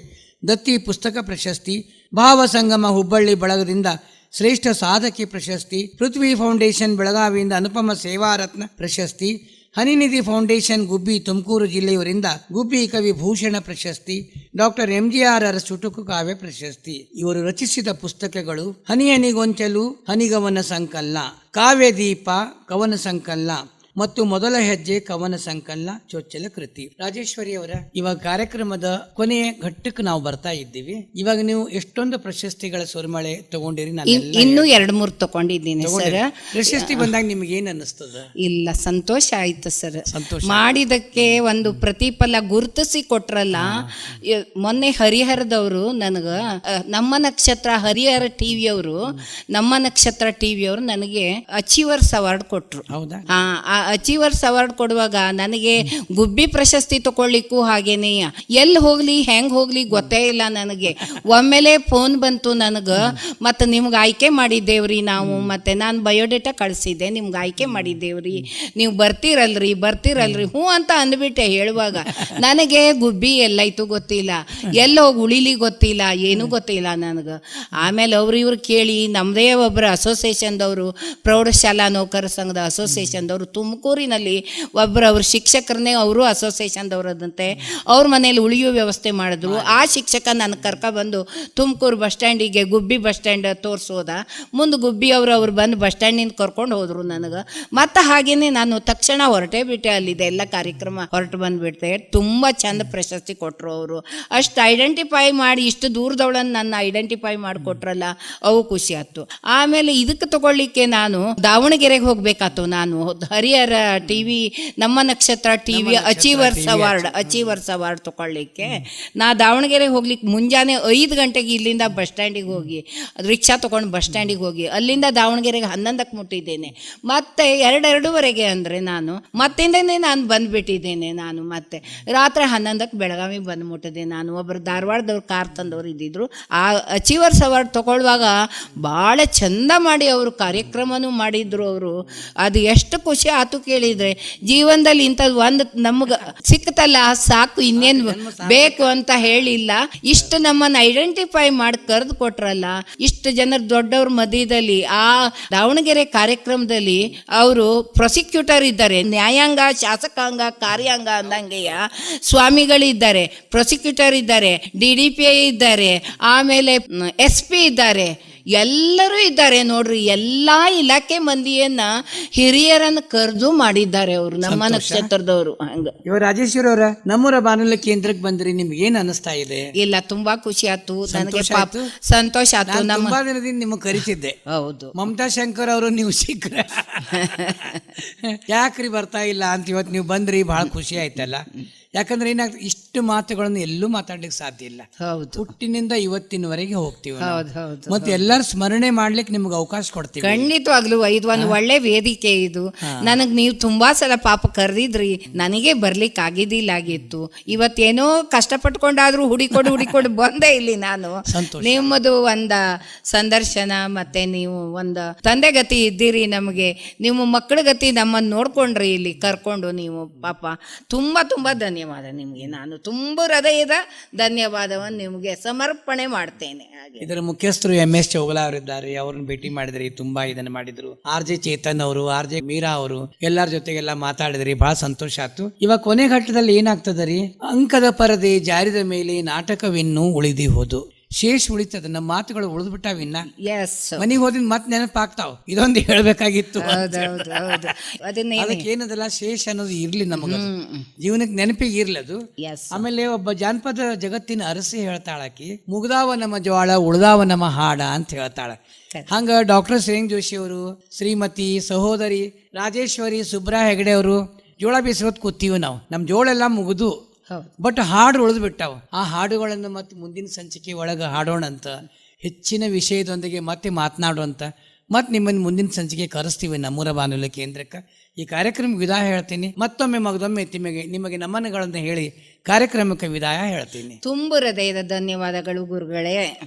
ದತ್ತಿ ಪುಸ್ತಕ ಪ್ರಶಸ್ತಿ, ಭಾವ ಸಂಗಮ ಹುಬ್ಬಳ್ಳಿ ಬಳಗದಿಂದ ಶ್ರೇಷ್ಠ ಸಾಧಕಿ ಪ್ರಶಸ್ತಿ, ಪೃಥ್ವಿ ಫೌಂಡೇಶನ್ ಬೆಳಗಾವಿಯಿಂದ ಅನುಪಮ ಸೇವಾ ರತ್ನ ಪ್ರಶಸ್ತಿ, ಹನಿನಿಧಿ ಫೌಂಡೇಶನ್ ಗುಬ್ಬಿ ತುಮಕೂರು ಜಿಲ್ಲೆಯವರಿಂದ ಗುಬ್ಬಿ ಕವಿ ಭೂಷಣ ಪ್ರಶಸ್ತಿ, ಡಾಕ್ಟರ್ MGR ಚುಟುಕು ಕಾವ್ಯ ಪ್ರಶಸ್ತಿ. ಇವರು ರಚಿಸಿದ ಪುಸ್ತಕಗಳು ಹನಿ ಹನಿಗೊಂಚಲು ಹನಿಗವನ ಸಂಕಲನ, ಕಾವ್ಯ ದೀಪ ಕವನ ಸಂಕಲನ ಮತ್ತು ಮೊದಲ ಹೆಜ್ಜೆ ಕವನ ಸಂಕಲನ ಚೊಚ್ಚಲ ಕೃತಿ. ರಾಜೇಶ್ವರಿ ಅವರ ಇವಾಗ ಕಾರ್ಯಕ್ರಮದ ಕೊನೆಯ ಘಟ್ಟಕ್ಕೆ ನಾವು ಬರ್ತಾ ಇದ್ದೀವಿ. ಇವಾಗ ನೀವು ಎಷ್ಟೊಂದು ಪ್ರಶಸ್ತಿಗಳ ಸುರಿಮಳೆ ತಗೊಂಡಿರಿ. ಇನ್ನೂ 2-3 ತಗೊಂಡಿದ್ದೀನಿ ಸರ್. ಪ್ರಶಸ್ತಿ ಬಂದಾಗ ನಿಮ್ಗೆ ಏನ್ ಅನ್ನಿಸ್ತದ? ಇಲ್ಲ, ಸಂತೋಷ ಆಯ್ತು ಸರ್. ಸಂತೋಷ ಮಾಡಿದಕ್ಕೆ ಒಂದು ಪ್ರತಿಫಲ ಗುರುತಿಸಿ ಕೊಟ್ರಲ್ಲ. ಮೊನ್ನೆ ಹರಿಹರದವರು ನನಗ ನಮ್ಮ ನಕ್ಷತ್ರ ಹರಿಹರ ಟಿವಿಯವರು ನಮ್ಮ ನಕ್ಷತ್ರ ಟಿವಿಯವರು ನನಗೆ ಅಚೀವರ್ಸ್ ಅವಾರ್ಡ್ ಕೊಟ್ರು. ಹೌದಾ? ಆ ಅಚೀವರ್ಸ್ ಅವಾರ್ಡ್ ಕೊಡುವಾಗ ನನಗೆ ಗುಬ್ಬಿ ಪ್ರಶಸ್ತಿ ತಗೊಳ್ಲಿಕ್ಕೂ ಹಾಗೇನೆ ಎಲ್ಲಿ ಹೋಗ್ಲಿ ಹೆಂಗ್ ಹೋಗ್ಲಿ ಗೊತ್ತೇ ಇಲ್ಲ ನನಗೆ. ಒಮ್ಮೆಲೆ ಫೋನ್ ಬಂತು ನನಗ, ಮತ್ತೆ ನಿಮ್ಗೆ ಆಯ್ಕೆ ಮಾಡಿದ್ದೇವ್ರಿ ನಾವು, ಮತ್ತೆ ನಾನು ಬಯೋಡೇಟಾ ಕಳಿಸಿದ್ದೆ, ನಿಮ್ಗೆ ಆಯ್ಕೆ ಮಾಡಿದ್ದೇವ್ರಿ, ನೀವು ಬರ್ತೀರಲ್ರಿ ಹ್ಞೂ ಅಂತ ಅಂದ್ಬಿಟ್ಟೆ. ಹೇಳುವಾಗ ನನಗೆ ಗುಬ್ಬಿ ಎಲ್ಲೈತು ಗೊತ್ತಿಲ್ಲ, ಎಲ್ಲೋಗಿ ಉಳಿಲಿ ಗೊತ್ತಿಲ್ಲ, ಏನೂ ಗೊತ್ತಿಲ್ಲ ನನಗೆ. ಆಮೇಲೆ ಇವ್ರು ಕೇಳಿ ನಮ್ಮದೇ ಒಬ್ಬರು ಅಸೋಸಿಯೇಷನ್ದವರು, ಪ್ರೌಢಶಾಲಾ ನೌಕರ ಸಂಘದ ಅಸೋಸಿಯೇಷನ್ದವರು ತುಮಕೂರಿನಲ್ಲಿ ಒಬ್ಬರು ಅವ್ರ ಶಿಕ್ಷಕರನ್ನೇ ಅವರು ಅಸೋಸಿಯೇಷನ್ದವ್ರದಂತೆ, ಅವ್ರ ಮನೇಲಿ ಉಳಿಯೋ ವ್ಯವಸ್ಥೆ ಮಾಡಿದ್ರು. ಆ ಶಿಕ್ಷಕ ನನಗೆ ಕರ್ಕೊಬಂದು ತುಮಕೂರು ಬಸ್ ಸ್ಟ್ಯಾಂಡಿಗೆ ಗುಬ್ಬಿ ಬಸ್ ಸ್ಟ್ಯಾಂಡ್ ತೋರಿಸೋದ, ಮುಂದೆ ಗುಬ್ಬಿ ಅವ್ರು ಬಂದು ಬಸ್ ಸ್ಟ್ಯಾಂಡಿಂದ ಕರ್ಕೊಂಡು ಹೋದರು ನನಗೆ. ಮತ್ತು ಹಾಗೇನೆ ನಾನು ತಕ್ಷಣ ಹೊರಟೇ ಬಿಟ್ಟೆ, ಅಲ್ಲಿದೆ ಎಲ್ಲ ಕಾರ್ಯಕ್ರಮ ಹೊರಟು ಬಂದುಬಿಟ್ಟೆ. ತುಂಬ ಚಂದ ಪ್ರಶಸ್ತಿ ಕೊಟ್ಟರು ಅವರು. ಅಷ್ಟು ಐಡೆಂಟಿಫೈ ಮಾಡಿ, ಇಷ್ಟು ದೂರದವಳನ್ನು ನನ್ನ ಐಡೆಂಟಿಫೈ ಮಾಡಿಕೊಟ್ರಲ್ಲ, ಅವು ಖುಷಿ ಆಯ್ತು. ಆಮೇಲೆ ಇದಕ್ಕೆ ತಗೊಳ್ಳಿಕ್ಕೆ ನಾನು ದಾವಣಗೆರೆಗೆ ಹೋಗ್ಬೇಕಾಯ್ತು. ನಾನು ಹರಿಹರ ಟಿವಿ ನಮ್ಮ ನಕ್ಷತ್ರ ಟಿವಿ ಅಚೀವರ್ಸ್ ಅವಾರ್ಡ್ ತಗೊಳ್ಳಿಕ್ಕೆ ನಾ ದಾವಣಗೆರೆಗೆ ಹೋಗ್ಲಿಕ್ಕೆ ಮುಂಜಾನೆ 5 ಗಂಟೆಗೆ ಇಲ್ಲಿಂದ ಬಸ್ ಸ್ಟ್ಯಾಂಡಿಗೆ ಹೋಗಿ ರಿಕ್ಷಾ ತೊಗೊಂಡು ಬಸ್ ಸ್ಟ್ಯಾಂಡಿಗೆ ಹೋಗಿ ಅಲ್ಲಿಂದ ದಾವಣಗೆರೆಗೆ 11ಕ್ಕೆ ಮುಟ್ಟಿದ್ದೇನೆ. ಮತ್ತೆ 2:30 ಅಂದರೆ ನಾನು ಮತ್ತಿಂದನೇ ನಾನು ಬಂದುಬಿಟ್ಟಿದ್ದೇನೆ. ನಾನು ಮತ್ತೆ ರಾತ್ರಿ 11ಕ್ಕೆ ಬೆಳಗಾವಿಗೆ ಬಂದು ಮುಟ್ಟಿದೆ. ನಾನು ಒಬ್ಬರು ಧಾರವಾಡದವ್ರು ಕಾರ್ ತಂದವ್ರು ಇದ್ದಿದ್ರು. ಆ ಅಚೀವರ್ಸ್ ಅವಾರ್ಡ್ ತಗೊಳ್ಳುವಾಗ ಭಾಳ ಚಂದ ಮಾಡಿ ಅವರು ಕಾರ್ಯಕ್ರಮನೂ ಮಾಡಿದ್ರು ಅವರು. ಅದು ಎಷ್ಟು ಖುಷಿ ಆತು ಕೇಳಿದರೆ. ಜೀವನದಲ್ಲಿ ಇಂಥದ್ದು ಒಂದು ನಮ್ಗೆ ಸಿಕ್ತಲ್ಲ ಸಾಕು, ಇನ್ನೇನು ಬೇಕು ಅಂತ ಹೇಳಿಲ್ಲ. ಇಷ್ಟು ನಮ್ಮನ್ನು ಐಡೆಂಟಿಫೈ ಮಾಡಿ ಕರೆದು ಕೊಟ್ರಲ್ಲ, ಇಷ್ಟು ಜನರು ದೊಡ್ಡವ್ರ ಮಧ್ಯದಲ್ಲಿ. ಆ ದಾವಣಗೆರೆ ಕಾರ್ಯಕ್ರಮದಲ್ಲಿ ಅವರು ಪ್ರಾಸಿಕ್ಯೂಟರ್ ಇದ್ದಾರೆ, ನ್ಯಾಯಾಂಗ, ಶಾಸಕಾಂಗ, ಕಾರ್ಯಾಂಗ ಅಂದಂಗೆಯ ಸ್ವಾಮಿಗಳಿದ್ದಾರೆ, ಪ್ರಾಸಿಕ್ಯೂಟರ್ ಇದ್ದಾರೆ, DDPI ಇದ್ದಾರೆ, ಆಮೇಲೆ SP ಇದ್ದಾರೆ, ಎಲ್ಲರೂ ಇದ್ದಾರೆ ನೋಡ್ರಿ. ಎಲ್ಲ ಇಲಾಖೆ ಮಂದಿಯನ್ನ ಹಿರಿಯರನ್ನು ಕರೆದು ಮಾಡಿದ್ದಾರೆ ಅವರು, ನಮ್ಮ ನಕ್ಷತ್ರದವರು. ಹಂಗ ಇವ ರಾಜೇಶ್ವರಿ ಅವರ ನಮ್ಮೂರ ಬಾನುಲಿ ಕೇಂದ್ರಕ್ಕೆ ಬಂದ್ರಿ, ನಿಮ್ಗೆ ಏನ್ ಅನಿಸ್ತಾ ಇದೆ? ಇಲ್ಲ, ತುಂಬಾ ಖುಷಿ ಆಯ್ತು ನನಗೆ, ಸಂತೋಷ ಆಯ್ತು. ತುಂಬಾ ದಿನದಿಂದ ನಿಮ್ಗೆ ಕರಿತಿದ್ದೆ. ಹೌದು, ಮಮತಾ ಶಂಕರ್ ಅವರು ನೀವು ಸಿಕ್ಕ್ರ ಯಾಕ್ರಿ ಬರ್ತಾ ಇಲ್ಲ ಅಂತ ಇವತ್ತು ನೀವು ಬಂದ್ರಿ, ಬಹಳ ಖುಷಿ ಆಯ್ತಲ್ಲ. ಯಾಕಂದ್ರೆ ಏನಾಗ್ತದೆ, ಇಷ್ಟು ಮಾತುಗಳನ್ನು ಎಲ್ಲೂ ಮಾತಾಡ್ಲಿಕ್ಕೆ ಸಾಧ್ಯ ಇಲ್ಲ. ಹೌದು, ಹುಟ್ಟಿನಿಂದ ಇವತ್ತಿನವರೆಗೆ ಹೋಗ್ತೀವಿ. ಹೌದು, ಮತ್ತೆ ಎಲ್ಲರೂ ಸ್ಮರಣೆ ಮಾಡ್ಲಿಕ್ಕೆ ನಿಮ್ಗೆ ಅವಕಾಶ ಕೊಡ್ತೀವಿ. ಖಂಡಿತವಾಗ್ಲೂ ಇದು ಒಂದು ಒಳ್ಳೆ ವೇದಿಕೆ. ಇದು ನನಗ್ ನೀವು ತುಂಬಾ ಸಲ ಪಾಪ ಕರೆದಿದ್ರಿ, ನನಗೆ ಬರ್ಲಿಕ್ಕೆ ಆಗಿದ್ದಿಲ್ಲಾಗಿತ್ತು. ಇವತ್ತೇನೋ ಕಷ್ಟಪಟ್ಕೊಂಡಾದ್ರೂ ಹುಡಿಕೊಂಡು ಬಂದೆ ಇಲ್ಲಿ ನಾನು. ನಿಮ್ಮದು ಒಂದ ಸಂದರ್ಶನ, ಮತ್ತೆ ನೀವು ಒಂದು ತಂದೆ ಗತಿ ಇದ್ದೀರಿ ನಮಗೆ, ನಿಮ್ಮ ಮಕ್ಕಳ ಗತಿ ನಮ್ಮನ್ನು ನೋಡ್ಕೊಂಡ್ರಿ ಇಲ್ಲಿ ಕರ್ಕೊಂಡು. ನೀವು ಪಾಪ ತುಂಬಾ ಧನ್ಯವಾದ ನಿಮಗೆ. ನಾನು ತುಂಬ ಹೃದಯದ ಧನ್ಯವಾದವನ್ನು ನಿಮಗೆ ಸಮರ್ಪಣೆ ಮಾಡ್ತೇನೆ. ಇದರ ಮುಖ್ಯಸ್ಥರು MS ಚೌಗಲಾ ಅವರಿದ್ದಾರೆ, ಅವ್ರನ್ನ ಭೇಟಿ ಮಾಡಿದ್ರಿ, ತುಂಬಾ ಇದನ್ನ ಮಾಡಿದ್ರು. RJ ಚೇತನ್ ಅವರು, RJ ಮೀರಾ ಅವರು, ಎಲ್ಲರ ಜೊತೆಗೆಲ್ಲ ಮಾತಾಡಿದ್ರಿ, ಬಹಳ ಸಂತೋಷ ಆಯ್ತು. ಇವಾಗ ಕೊನೆ ಘಟ್ಟದಲ್ಲಿ ಏನಾಗ್ತದ ರೀ, ಅಂಕದ ಪರದೆ ಜಾರಿದ ಮೇಲೆ ನಾಟಕವಿನ್ನು ಉಳಿದಿ ಹೋದು, ಶೇಷ ಉಳಿತದ, ನಮ್ಮ ಮಾತುಗಳು ಉಳಿದು ಬಿಟ್ಟಾವಿನ್ನ. ಮನೆಗೆ ಹೋದಿಂದ ಮತ್ತೆ ನೆನಪಾಗ್ತಾವ, ಇದೊಂದು ಹೇಳ್ಬೇಕಾಗಿತ್ತು. ಅದಕ್ಕೆ ಏನದಲ್ಲ, ಶೇಷ ಅನ್ನೋದು ಇರ್ಲಿ ನಮಗ, ಜೀವನಕ್ಕೆ ನೆನಪಿಗೆ ಇರ್ಲದು. ಆಮೇಲೆ ಒಬ್ಬ ಜಾನಪದ ಜಗತ್ತಿನ ಅರಸಿ ಹೇಳ್ತಾಳಕಿ, ಮುಗ್ದಾವ ನಮ್ಮ ಜ್ವಾಳ ಉಳ್ದಾವ ನಮ್ಮ ಹಾಡ ಅಂತ ಹೇಳ್ತಾಳ. ಹಂಗ ಡಾಕ್ಟರ್ ಶ್ರೇಂಗ್ ಜೋಶಿ ಅವರು, ಶ್ರೀಮತಿ ಸಹೋದರಿ ರಾಜೇಶ್ವರಿ ಸುಬ್ರಾ ಹೆಗಡೆ ಅವರು ಜೋಳ ಬೀಸೋದ್ ಕೂತೀವಿ ನಾವು. ನಮ್ ಜೋಳೆಲ್ಲ ಮುಗಿದು, ಬಟ್ ಹಾಡು ಉಳಿದು ಬಿಟ್ಟಾವ. ಆ ಹಾಡುಗಳನ್ನು ಮತ್ತೆ ಮುಂದಿನ ಸಂಚಿಕೆ ಒಳಗೆ ಹಾಡೋಣ ಅಂತ, ಹೆಚ್ಚಿನ ವಿಷಯದೊಂದಿಗೆ ಮತ್ತೆ ಮಾತನಾಡುವಂತ, ಮತ್ತೆ ನಿಮ್ಮನ್ನು ಮುಂದಿನ ಸಂಚಿಕೆ ಕರೆಸ್ತೀವಿ ನಮ್ಮೂರ ಬಾನುಲಿ ಕೇಂದ್ರಕ್ಕೆ. ಈ ಕಾರ್ಯಕ್ರಮಕ್ಕೆ ವಿದಾಯ ಹೇಳ್ತೀನಿ. ಮತ್ತೊಮ್ಮೆ ಮಗದೊಮ್ಮೆ ನಿಮಗೆ ನಮನಗಳನ್ನು ಹೇಳಿ ಕಾರ್ಯಕ್ರಮಕ್ಕೆ ವಿದಾಯ ಹೇಳ್ತೀನಿ. ತುಂಬು ಹೃದಯದ ಧನ್ಯವಾದಗಳು ಗುರುಗಳೇ.